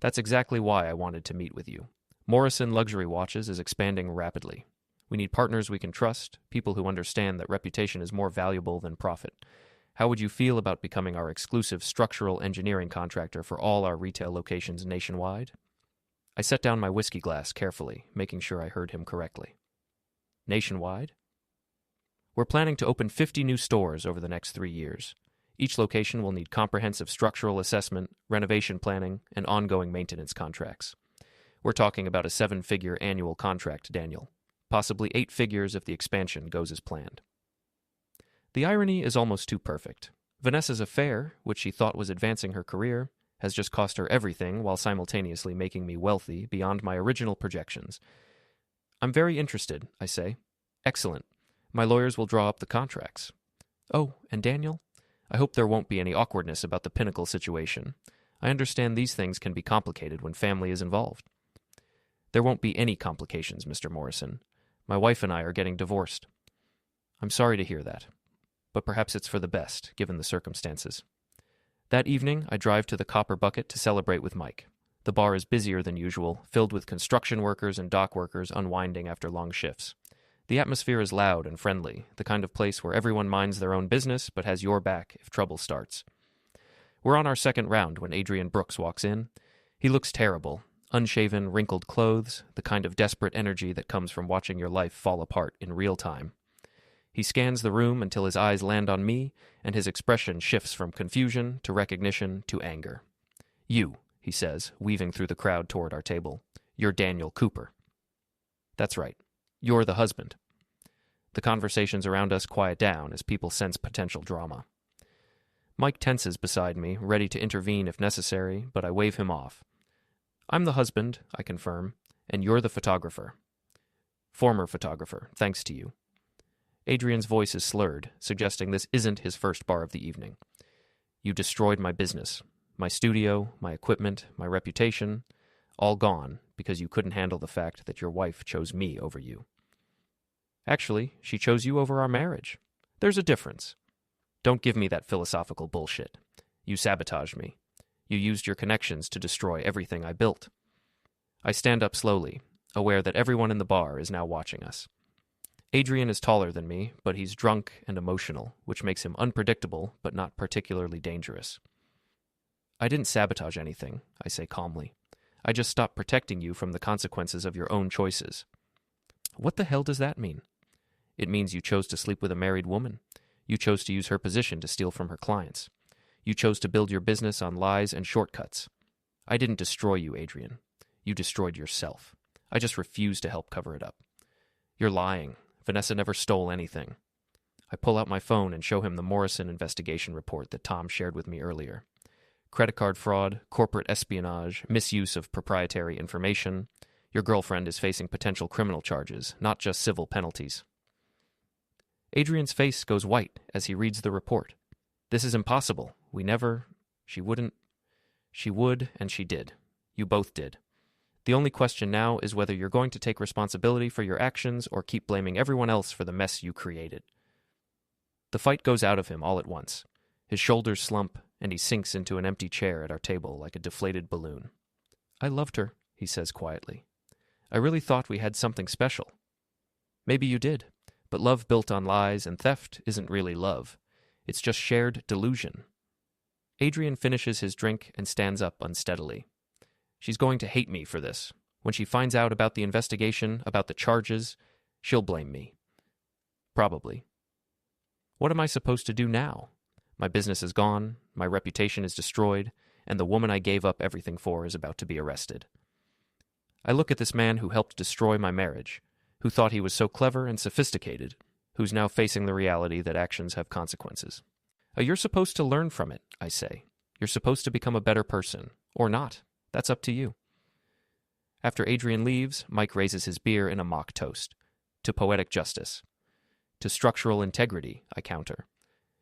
That's exactly why I wanted to meet with you. Morrison Luxury Watches is expanding rapidly. We need partners we can trust, people who understand that reputation is more valuable than profit. How would you feel about becoming our exclusive structural engineering contractor for all our retail locations nationwide? I set down my whiskey glass carefully, making sure I heard him correctly. Nationwide? We're planning to open 50 new stores over the next 3 years. Each location will need comprehensive structural assessment, renovation planning, and ongoing maintenance contracts. We're talking about a 7-figure annual contract, Daniel. Possibly 8 figures if the expansion goes as planned. The irony is almost too perfect. Vanessa's affair, which she thought was advancing her career, has just cost her everything while simultaneously making me wealthy beyond my original projections. I'm very interested, I say. Excellent. My lawyers will draw up the contracts. Oh, and Daniel? I hope there won't be any awkwardness about the Pinnacle situation. I understand these things can be complicated when family is involved. There won't be any complications, Mr. Morrison. My wife and I are getting divorced. I'm sorry to hear that, but perhaps it's for the best, given the circumstances. That evening, I drive to the Copper Bucket to celebrate with Mike. The bar is busier than usual, filled with construction workers and dock workers unwinding after long shifts. The atmosphere is loud and friendly, the kind of place where everyone minds their own business but has your back if trouble starts. We're on our second round when Adrian Brooks walks in. He looks terrible. Unshaven, wrinkled clothes, the kind of desperate energy that comes from watching your life fall apart in real time. He scans the room until his eyes land on me, and his expression shifts from confusion to recognition to anger. You, he says, weaving through the crowd toward our table. You're Daniel Cooper. That's right. You're the husband. The conversations around us quiet down as people sense potential drama. Mike tenses beside me, ready to intervene if necessary, but I wave him off. I'm the husband, I confirm, and you're the photographer. Former photographer, thanks to you. Adrian's voice is slurred, suggesting this isn't his first bar of the evening. You destroyed my business, my studio, my equipment, my reputation, all gone because you couldn't handle the fact that your wife chose me over you. Actually, she chose you over our marriage. There's a difference. Don't give me that philosophical bullshit. You sabotaged me. You used your connections to destroy everything I built. I stand up slowly, aware that everyone in the bar is now watching us. Adrian is taller than me, but he's drunk and emotional, which makes him unpredictable but not particularly dangerous. I didn't sabotage anything, I say calmly. I just stopped protecting you from the consequences of your own choices. What the hell does that mean? It means you chose to sleep with a married woman. You chose to use her position to steal from her clients. You chose to build your business on lies and shortcuts. I didn't destroy you, Adrian. You destroyed yourself. I just refuse to help cover it up. You're lying. Vanessa never stole anything. I pull out my phone and show him the Morrison investigation report that Tom shared with me earlier. Credit card fraud, corporate espionage, misuse of proprietary information. Your girlfriend is facing potential criminal charges, not just civil penalties. Adrian's face goes white as he reads the report. This is impossible. She wouldn't. She would, and she did. You both did. The only question now is whether you're going to take responsibility for your actions or keep blaming everyone else for the mess you created. The fight goes out of him all at once. His shoulders slump, and he sinks into an empty chair at our table like a deflated balloon. I loved her, he says quietly. I really thought we had something special. Maybe you did, but love built on lies and theft isn't really love. It's just shared delusion. Adrian finishes his drink and stands up unsteadily. She's going to hate me for this. When she finds out about the investigation, about the charges, she'll blame me. Probably. What am I supposed to do now? My business is gone, my reputation is destroyed, and the woman I gave up everything for is about to be arrested. I look at this man who helped destroy my marriage, who thought he was so clever and sophisticated, who's now facing the reality that actions have consequences. You're supposed to learn from it, I say. You're supposed to become a better person, or not. That's up to you. After Adrian leaves, Mike raises his beer in a mock toast. To poetic justice. To structural integrity, I counter.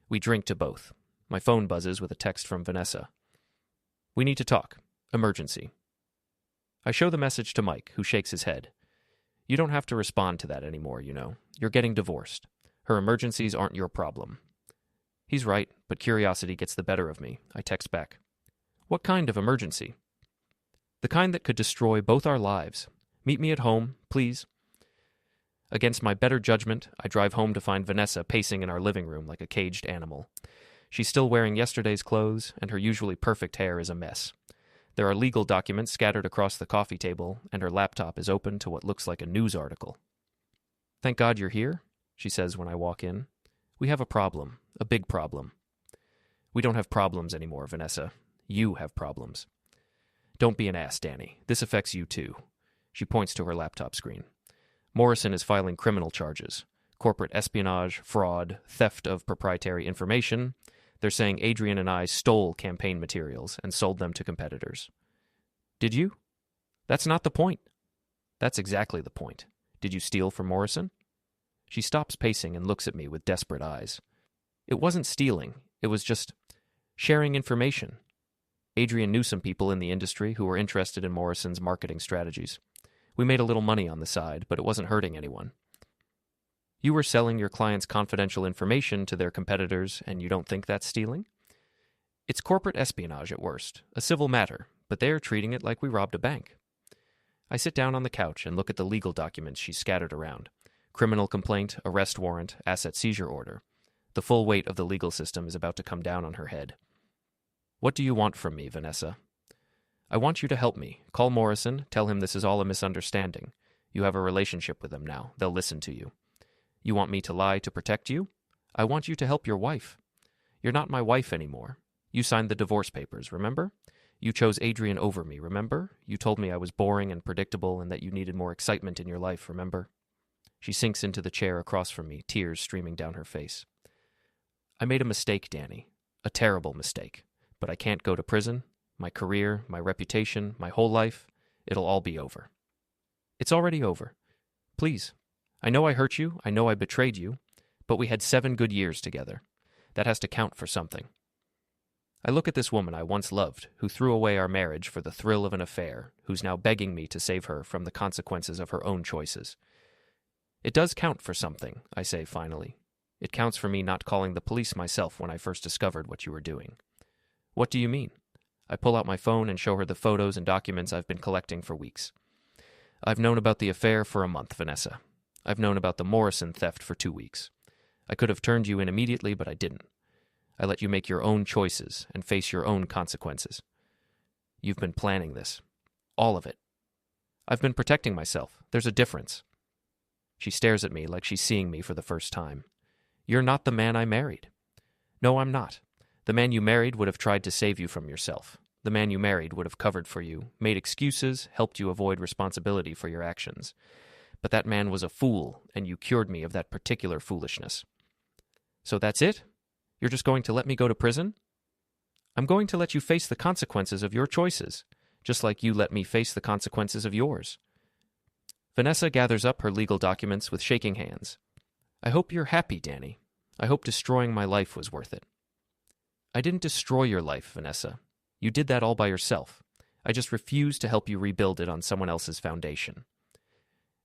We drink to both. My phone buzzes with a text from Vanessa. We need to talk. Emergency. I show the message to Mike, who shakes his head. You don't have to respond to that anymore, you know. You're getting divorced. Her emergencies aren't your problem. He's right, but curiosity gets the better of me. I text back. What kind of emergency? The kind that could destroy both our lives. Meet me at home, please. Against my better judgment, I drive home to find Vanessa pacing in our living room like a caged animal. She's still wearing yesterday's clothes, and her usually perfect hair is a mess. There are legal documents scattered across the coffee table, and her laptop is open to what looks like a news article. Thank God you're here, she says when I walk in. We have a problem, a big problem. We don't have problems anymore, Vanessa. You have problems. Don't be an ass, Danny. This affects you too. She points to her laptop screen. Morrison is filing criminal charges. Corporate espionage, fraud, theft of proprietary information. They're saying Adrian and I stole campaign materials and sold them to competitors. Did you? That's not the point. That's exactly the point. Did you steal from Morrison? She stops pacing and looks at me with desperate eyes. It wasn't stealing. It was just sharing information. Adrian knew some people in the industry who were interested in Morrison's marketing strategies. We made a little money on the side, but it wasn't hurting anyone. You were selling your clients' confidential information to their competitors, and you don't think that's stealing? It's corporate espionage at worst, a civil matter, but they are treating it like we robbed a bank. I sit down on the couch and look at the legal documents she's scattered around. Criminal complaint, arrest warrant, asset seizure order. The full weight of the legal system is about to come down on her head. What do you want from me, Vanessa? I want you to help me. Call Morrison, tell him this is all a misunderstanding. You have a relationship with them now. They'll listen to you. You want me to lie to protect you? I want you to help your wife. You're not my wife anymore. You signed the divorce papers, remember? You chose Adrian over me, remember? You told me I was boring and predictable and that you needed more excitement in your life, remember? She sinks into the chair across from me, tears streaming down her face. I made a mistake, Danny. A terrible mistake. But I can't go to prison. My career, my reputation, my whole life, it'll all be over. It's already over. Please. I know I hurt you. I know I betrayed you. But we had 7 good years together. That has to count for something. I look at this woman I once loved, who threw away our marriage for the thrill of an affair, who's now begging me to save her from the consequences of her own choices. It does count for something, I say finally. It counts for me not calling the police myself when I first discovered what you were doing. What do you mean? I pull out my phone and show her the photos and documents I've been collecting for weeks. I've known about the affair for a month, Vanessa. I've known about the Morrison theft for 2 weeks. I could have turned you in immediately, but I didn't. I let you make your own choices and face your own consequences. You've been planning this. All of it. I've been protecting myself. There's a difference. She stares at me like she's seeing me for the first time. You're not the man I married. No, I'm not. The man you married would have tried to save you from yourself. The man you married would have covered for you, made excuses, helped you avoid responsibility for your actions. But that man was a fool, and you cured me of that particular foolishness. So that's it? You're just going to let me go to prison? I'm going to let you face the consequences of your choices, just like you let me face the consequences of yours. Vanessa gathers up her legal documents with shaking hands. I hope you're happy, Danny. I hope destroying my life was worth it. I didn't destroy your life, Vanessa. You did that all by yourself. I just refuse to help you rebuild it on someone else's foundation.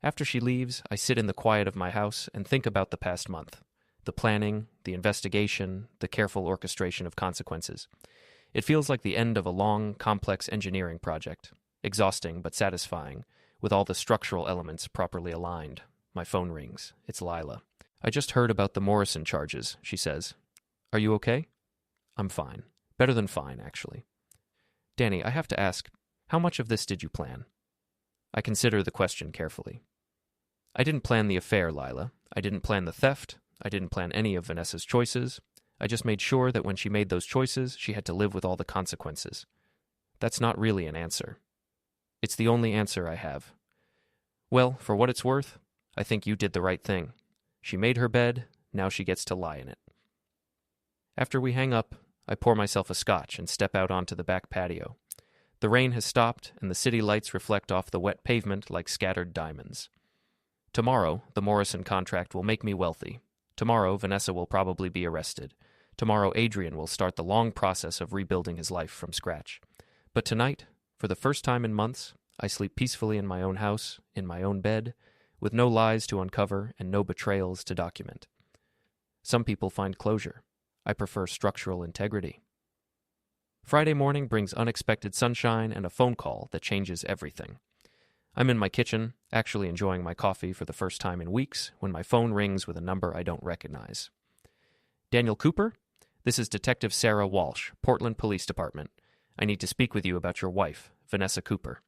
After she leaves, I sit in the quiet of my house and think about the past month. The planning, the investigation, the careful orchestration of consequences. It feels like the end of a long, complex engineering project. Exhausting but satisfying, with all the structural elements properly aligned. My phone rings. It's Lila. I just heard about the Morrison charges, she says. Are you okay? I'm fine. Better than fine, actually. Danny, I have to ask, how much of this did you plan? I consider the question carefully. I didn't plan the affair, Lila. I didn't plan the theft. I didn't plan any of Vanessa's choices. I just made sure that when she made those choices, she had to live with all the consequences. That's not really an answer. It's the only answer I have. Well, for what it's worth, I think you did the right thing. She made her bed, now she gets to lie in it. After we hang up, I pour myself a scotch and step out onto the back patio. The rain has stopped, and the city lights reflect off the wet pavement like scattered diamonds. Tomorrow, the Morrison contract will make me wealthy. Tomorrow, Vanessa will probably be arrested. Tomorrow, Adrian will start the long process of rebuilding his life from scratch. But tonight, for the first time in months, I sleep peacefully in my own house, in my own bed, with no lies to uncover and no betrayals to document. Some people find closure. I prefer structural integrity. Friday morning brings unexpected sunshine and a phone call that changes everything. I'm in my kitchen, actually enjoying my coffee for the first time in weeks, when my phone rings with a number I don't recognize. Daniel Cooper? This is Detective Sarah Walsh, Portland Police Department. I need to speak with you about your wife, Vanessa Cooper.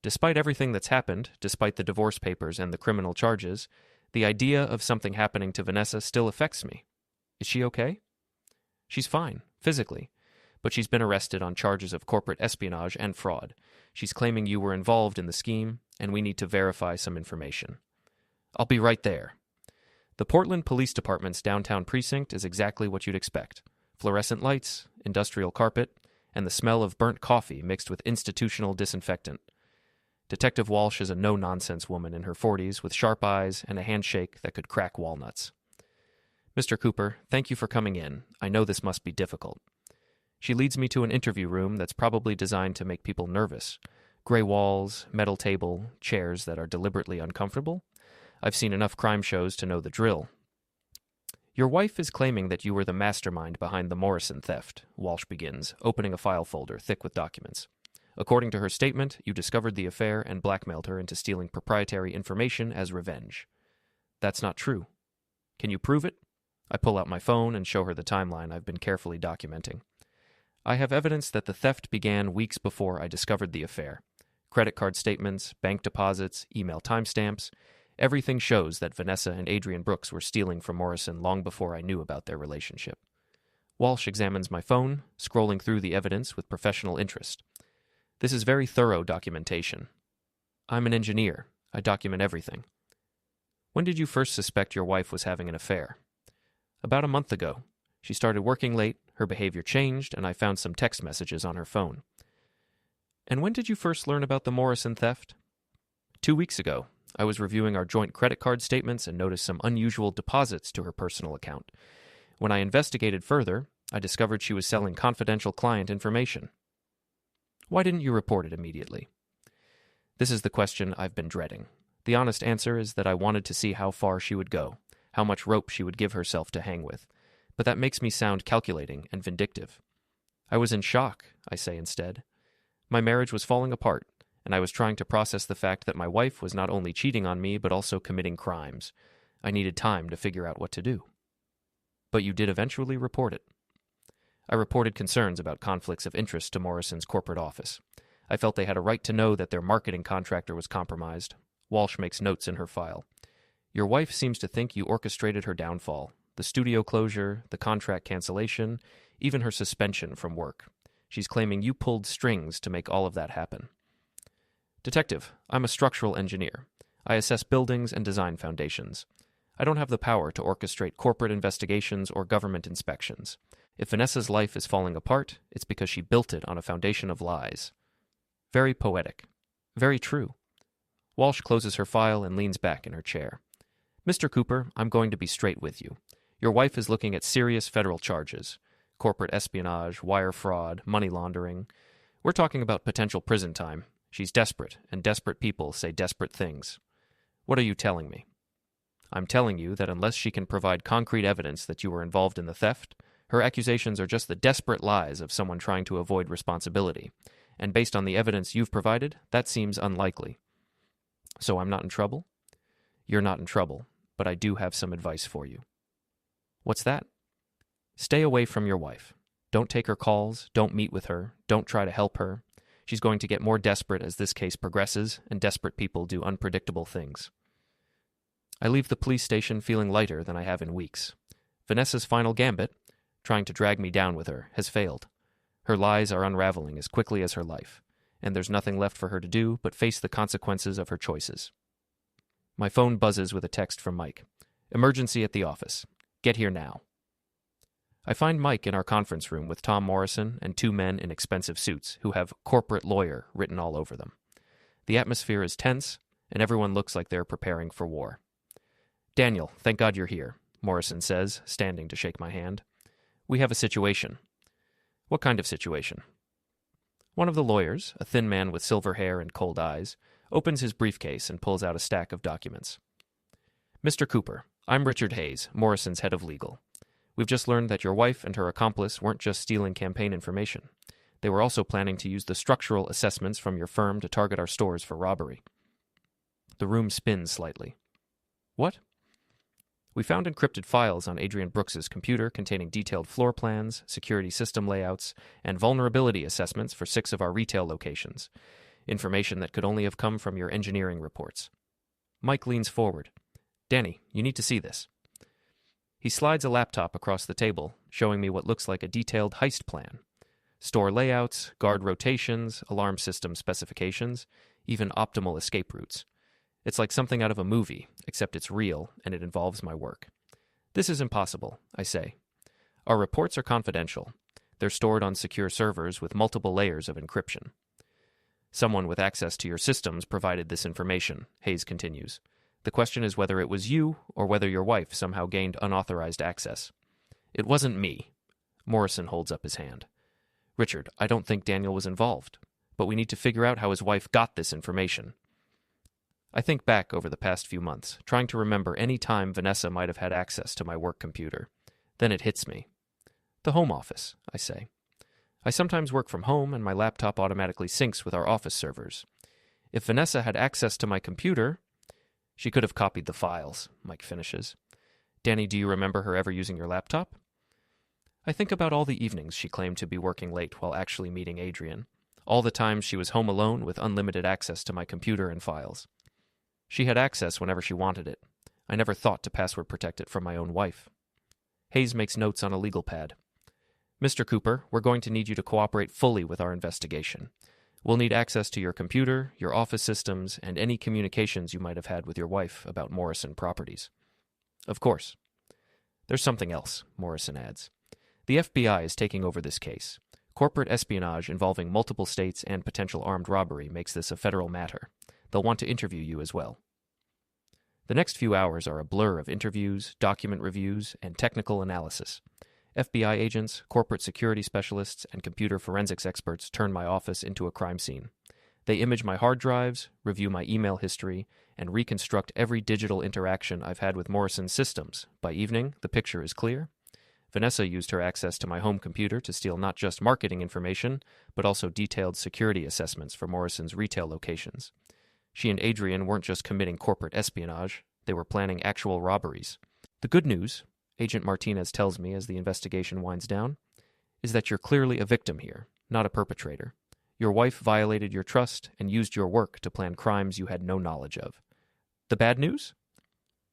Despite everything that's happened, despite the divorce papers and the criminal charges, the idea of something happening to Vanessa still affects me. Is she okay? She's fine, physically, but she's been arrested on charges of corporate espionage and fraud. She's claiming you were involved in the scheme, and we need to verify some information. I'll be right there. The Portland Police Department's downtown precinct is exactly what you'd expect. Fluorescent lights, industrial carpet, and the smell of burnt coffee mixed with institutional disinfectant. Detective Walsh is a no-nonsense woman in her 40s with sharp eyes and a handshake that could crack walnuts. Mr. Cooper, thank you for coming in. I know this must be difficult. She leads me to an interview room that's probably designed to make people nervous. Gray walls, metal table, chairs that are deliberately uncomfortable. I've seen enough crime shows to know the drill. Your wife is claiming that you were the mastermind behind the Morrison theft, Walsh begins, opening a file folder thick with documents. According to her statement, you discovered the affair and blackmailed her into stealing proprietary information as revenge. That's not true. Can you prove it? I pull out my phone and show her the timeline I've been carefully documenting. I have evidence that the theft began weeks before I discovered the affair. Credit card statements, bank deposits, email timestamps. Everything shows that Vanessa and Adrian Brooks were stealing from Morrison long before I knew about their relationship. Walsh examines my phone, scrolling through the evidence with professional interest. This is very thorough documentation. I'm an engineer. I document everything. When did you first suspect your wife was having an affair? About a month ago. She started working late, her behavior changed, and I found some text messages on her phone. And when did you first learn about the Morrison theft? 2 weeks ago. I was reviewing our joint credit card statements and noticed some unusual deposits to her personal account. When I investigated further, I discovered she was selling confidential client information. Why didn't you report it immediately? This is the question I've been dreading. The honest answer is that I wanted to see how far she would go, how much rope she would give herself to hang with. But that makes me sound calculating and vindictive. I was in shock, I say instead. My marriage was falling apart, and I was trying to process the fact that my wife was not only cheating on me but also committing crimes. I needed time to figure out what to do. But you did eventually report it. I reported concerns about conflicts of interest to Morrison's corporate office. I felt they had a right to know that their marketing contractor was compromised. Walsh makes notes in her file. Your wife seems to think you orchestrated her downfall. The studio closure, the contract cancellation, even her suspension from work. She's claiming you pulled strings to make all of that happen. Detective, I'm a structural engineer. I assess buildings and design foundations. I don't have the power to orchestrate corporate investigations or government inspections. If Vanessa's life is falling apart, it's because she built it on a foundation of lies. Very poetic. Very true. Walsh closes her file and leans back in her chair. Mr. Cooper, I'm going to be straight with you. Your wife is looking at serious federal charges. Corporate espionage, wire fraud, money laundering. We're talking about potential prison time. She's desperate, and desperate people say desperate things. What are you telling me? I'm telling you that unless she can provide concrete evidence that you were involved in the theft, her accusations are just the desperate lies of someone trying to avoid responsibility. And based on the evidence you've provided, that seems unlikely. So I'm not in trouble? You're not in trouble, but I do have some advice for you. What's that? Stay away from your wife. Don't take her calls, don't meet with her, don't try to help her. She's going to get more desperate as this case progresses, and desperate people do unpredictable things. I leave the police station feeling lighter than I have in weeks. Vanessa's final gambit, trying to drag me down with her, has failed. Her lies are unraveling as quickly as her life, and there's nothing left for her to do but face the consequences of her choices. My phone buzzes with a text from Mike. Emergency at the office. Get here now. I find Mike in our conference room with Tom Morrison and 2 men in expensive suits who have corporate lawyer written all over them. The atmosphere is tense, and everyone looks like they're preparing for war. Daniel, thank God you're here, Morrison says, standing to shake my hand. We have a situation. What kind of situation? One of the lawyers, a thin man with silver hair and cold eyes, opens his briefcase and pulls out a stack of documents. Mr. Cooper, I'm Richard Hayes, Morrison's head of legal. We've just learned that your wife and her accomplice weren't just stealing campaign information. They were also planning to use the structural assessments from your firm to target our stores for robbery. The room spins slightly. What? We found encrypted files on Adrian Brooks's computer containing detailed floor plans, security system layouts, and vulnerability assessments for 6 of our retail locations. Information that could only have come from your engineering reports. Mike leans forward. Danny, you need to see this. He slides a laptop across the table, showing me what looks like a detailed heist plan. Store layouts, guard rotations, alarm system specifications, even optimal escape routes. It's like something out of a movie, except it's real and it involves my work. This is impossible, I say. Our reports are confidential. They're stored on secure servers with multiple layers of encryption. Someone with access to your systems provided this information, Hayes continues. The question is whether it was you or whether your wife somehow gained unauthorized access. It wasn't me. Morrison holds up his hand. Richard, I don't think Daniel was involved, but we need to figure out how his wife got this information. I think back over the past few months, trying to remember any time Vanessa might have had access to my work computer. Then it hits me. The home office, I say. I sometimes work from home and my laptop automatically syncs with our office servers. If Vanessa had access to my computer, she could have copied the files, Mike finishes. Danny, do you remember her ever using your laptop? I think about all the evenings she claimed to be working late while actually meeting Adrian. All the times she was home alone with unlimited access to my computer and files. She had access whenever she wanted it. I never thought to password protect it from my own wife. Hayes makes notes on a legal pad. Mr. Cooper, we're going to need you to cooperate fully with our investigation. We'll need access to your computer, your office systems, and any communications you might have had with your wife about Morrison properties. Of course. There's something else, Morrison adds. The FBI is taking over this case. Corporate espionage involving multiple states and potential armed robbery makes this a federal matter. They'll want to interview you as well. The next few hours are a blur of interviews, document reviews, and technical analysis. FBI agents, corporate security specialists, and computer forensics experts turn my office into a crime scene. They image my hard drives, review my email history, and reconstruct every digital interaction I've had with Morrison's systems. By evening, the picture is clear. Vanessa used her access to my home computer to steal not just marketing information, but also detailed security assessments for Morrison's retail locations. She and Adrian weren't just committing corporate espionage, they were planning actual robberies. The good news, Agent Martinez tells me as the investigation winds down, is that you're clearly a victim here, not a perpetrator. Your wife violated your trust and used your work to plan crimes you had no knowledge of. The bad news?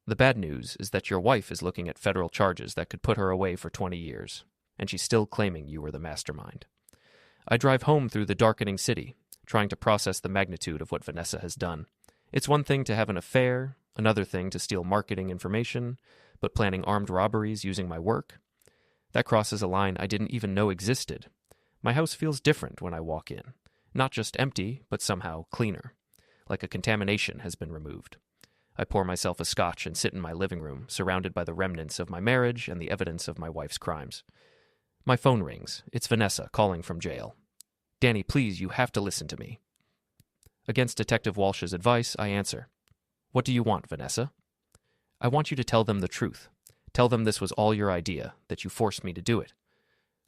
The bad news is that your wife is looking at federal charges that could put her away for 20 years, and she's still claiming you were the mastermind. I drive home through the darkening city, trying to process the magnitude of what Vanessa has done. It's one thing to have an affair, another thing to steal marketing information, but planning armed robberies using my work? That crosses a line I didn't even know existed. My house feels different when I walk in. Not just empty, but somehow cleaner. Like a contamination has been removed. I pour myself a scotch and sit in my living room, surrounded by the remnants of my marriage and the evidence of my wife's crimes. My phone rings. It's Vanessa calling from jail. Danny, please, you have to listen to me. Against Detective Walsh's advice, I answer. What do you want, Vanessa? I want you to tell them the truth. Tell them this was all your idea, that you forced me to do it.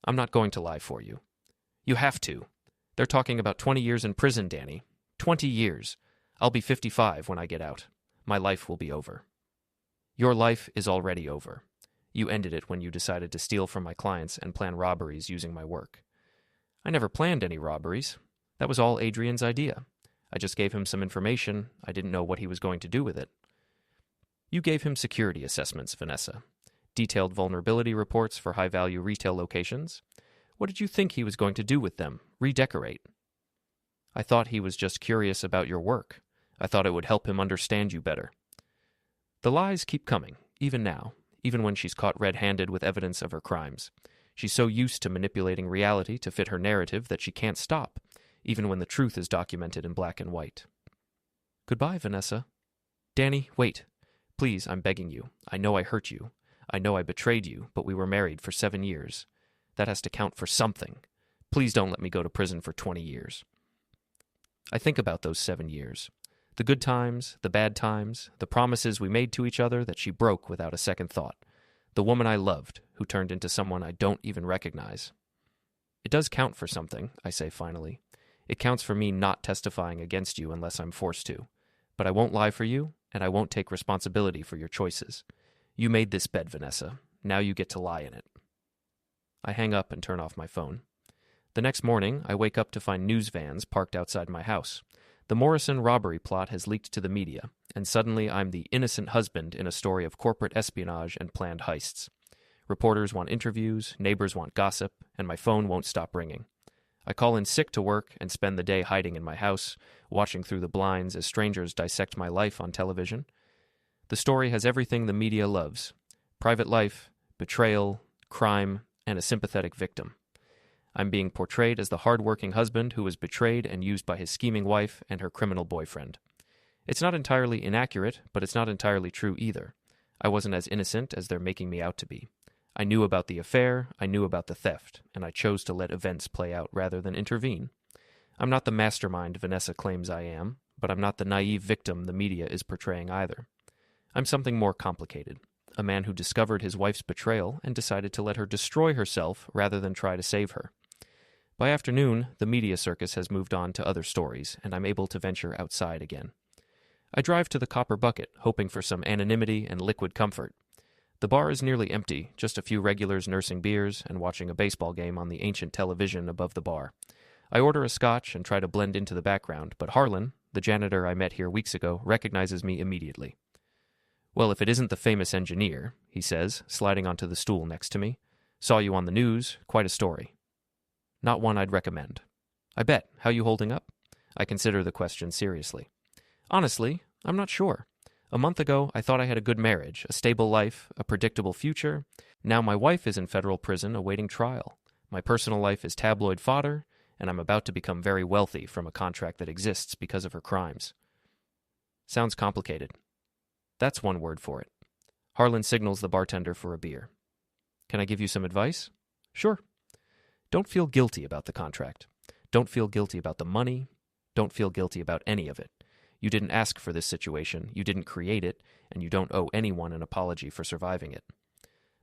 I'm not going to lie for you. You have to. They're talking about 20 years in prison, Danny. 20 years. I'll be 55 when I get out. My life will be over. Your life is already over. You ended it when you decided to steal from my clients and plan robberies using my work. I never planned any robberies. That was all Adrian's idea. I just gave him some information. I didn't know what he was going to do with it. You gave him security assessments, Vanessa. Detailed vulnerability reports for high-value retail locations. What did you think he was going to do with them? Redecorate? I thought he was just curious about your work. I thought it would help him understand you better. The lies keep coming, even now, even when she's caught red-handed with evidence of her crimes. She's so used to manipulating reality to fit her narrative that she can't stop, even when the truth is documented in black and white. Goodbye, Vanessa. Danny, wait. Please, I'm begging you. I know I hurt you. I know I betrayed you, but we were married for 7 years. That has to count for something. Please don't let me go to prison for 20 years. I think about those 7 years. The good times, the bad times, the promises we made to each other that she broke without a second thought. The woman I loved, who turned into someone I don't even recognize. It does count for something, I say finally. It counts for me not testifying against you unless I'm forced to. But I won't lie for you, and I won't take responsibility for your choices. You made this bed, Vanessa. Now you get to lie in it. I hang up and turn off my phone. The next morning, I wake up to find news vans parked outside my house. The Morrison robbery plot has leaked to the media, and suddenly I'm the innocent husband in a story of corporate espionage and planned heists. Reporters want interviews, neighbors want gossip, and my phone won't stop ringing. I call in sick to work and spend the day hiding in my house, watching through the blinds as strangers dissect my life on television. The story has everything the media loves: private life, betrayal, crime, and a sympathetic victim. I'm being portrayed as the hard-working husband who was betrayed and used by his scheming wife and her criminal boyfriend. It's not entirely inaccurate, but it's not entirely true either. I wasn't as innocent as they're making me out to be. I knew about the affair, I knew about the theft, and I chose to let events play out rather than intervene. I'm not the mastermind Vanessa claims I am, but I'm not the naive victim the media is portraying either. I'm something more complicated. A man who discovered his wife's betrayal and decided to let her destroy herself rather than try to save her. By afternoon, the media circus has moved on to other stories, and I'm able to venture outside again. I drive to the Copper Bucket, hoping for some anonymity and liquid comfort. The bar is nearly empty, just a few regulars nursing beers and watching a baseball game on the ancient television above the bar. I order a scotch and try to blend into the background, but Harlan, the janitor I met here weeks ago, recognizes me immediately. "Well, if it isn't the famous engineer," he says, sliding onto the stool next to me. "Saw you on the news, quite a story." Not one I'd recommend. "I bet. How you holding up?" I consider the question seriously. "Honestly, I'm not sure. A month ago, I thought I had a good marriage, a stable life, a predictable future. Now my wife is in federal prison awaiting trial. My personal life is tabloid fodder, and I'm about to become very wealthy from a contract that exists because of her crimes." Sounds complicated. That's one word for it. Harlan signals the bartender for a beer. "Can I give you some advice?" "Sure." Don't feel guilty about the contract. Don't feel guilty about the money. Don't feel guilty about any of it. You didn't ask for this situation, you didn't create it, and you don't owe anyone an apology for surviving it.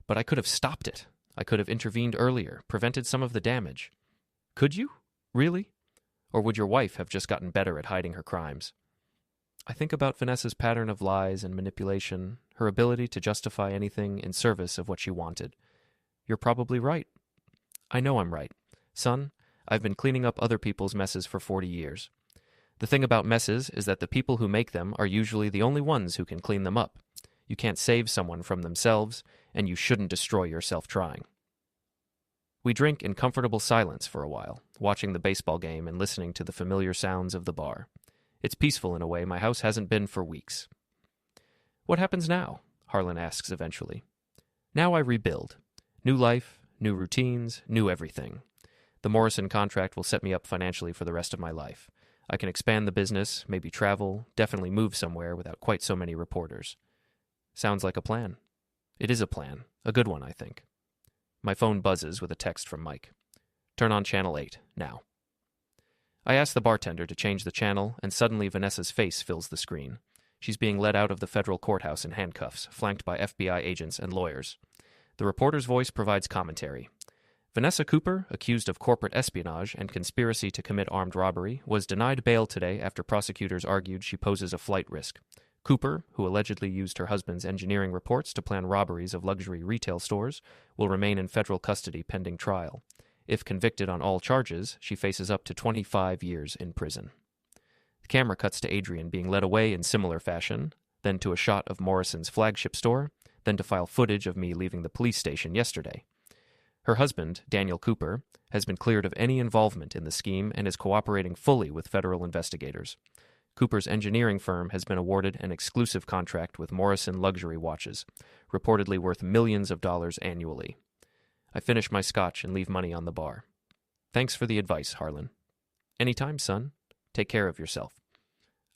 "But I could have stopped it. I could have intervened earlier, prevented some of the damage." "Could you? Really? Or would your wife have just gotten better at hiding her crimes?" I think about Vanessa's pattern of lies and manipulation, her ability to justify anything in service of what she wanted. You're probably right. I know I'm right. Son, I've been cleaning up other people's messes for 40 years. The thing about messes is that the people who make them are usually the only ones who can clean them up. You can't save someone from themselves, and you shouldn't destroy yourself trying. We drink in comfortable silence for a while, watching the baseball game and listening to the familiar sounds of the bar. It's peaceful in a way my house hasn't been for weeks. "What happens now?" Harlan asks eventually. "Now I rebuild. New life, new routines, new everything. The Morrison contract will set me up financially for the rest of my life. I can expand the business, maybe travel, definitely move somewhere without quite so many reporters." Sounds like a plan. It is a plan. A good one, I think. My phone buzzes with a text from Mike. "Turn on Channel 8, now." I ask the bartender to change the channel, and suddenly Vanessa's face fills the screen. She's being led out of the federal courthouse in handcuffs, flanked by FBI agents and lawyers. The reporter's voice provides commentary. Vanessa Cooper, accused of corporate espionage and conspiracy to commit armed robbery, was denied bail today after prosecutors argued she poses a flight risk. Cooper, who allegedly used her husband's engineering reports to plan robberies of luxury retail stores, will remain in federal custody pending trial. If convicted on all charges, she faces up to 25 years in prison. The camera cuts to Adrian being led away in similar fashion, then to a shot of Morrison's flagship store, then to file footage of me leaving the police station yesterday. Her husband, Daniel Cooper, has been cleared of any involvement in the scheme and is cooperating fully with federal investigators. Cooper's engineering firm has been awarded an exclusive contract with Morrison Luxury Watches, reportedly worth millions of dollars annually. I finish my scotch and leave money on the bar. Thanks for the advice, Harlan. Anytime, son. Take care of yourself.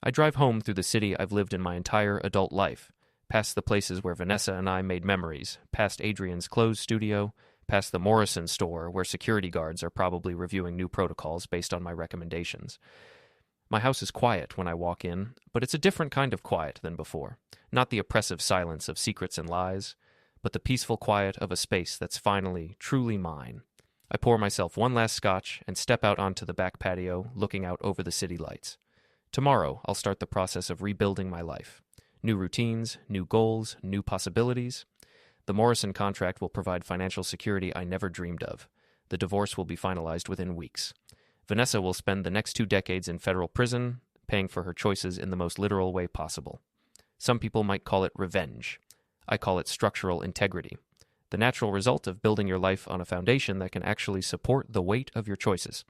I drive home through the city I've lived in my entire adult life, past the places where Vanessa and I made memories, past Adrian's clothes studio, past the Morrison store where security guards are probably reviewing new protocols based on my recommendations. My house is quiet when I walk in, but it's a different kind of quiet than before. Not the oppressive silence of secrets and lies, but the peaceful quiet of a space that's finally, truly mine. I pour myself one last scotch and step out onto the back patio, looking out over the city lights. Tomorrow, I'll start the process of rebuilding my life. New routines, new goals, new possibilities. The Morrison contract will provide financial security I never dreamed of. The divorce will be finalized within weeks. Vanessa will spend the next 2 decades in federal prison, paying for her choices in the most literal way possible. Some people might call it revenge. I call it structural integrity. The natural result of building your life on a foundation that can actually support the weight of your choices.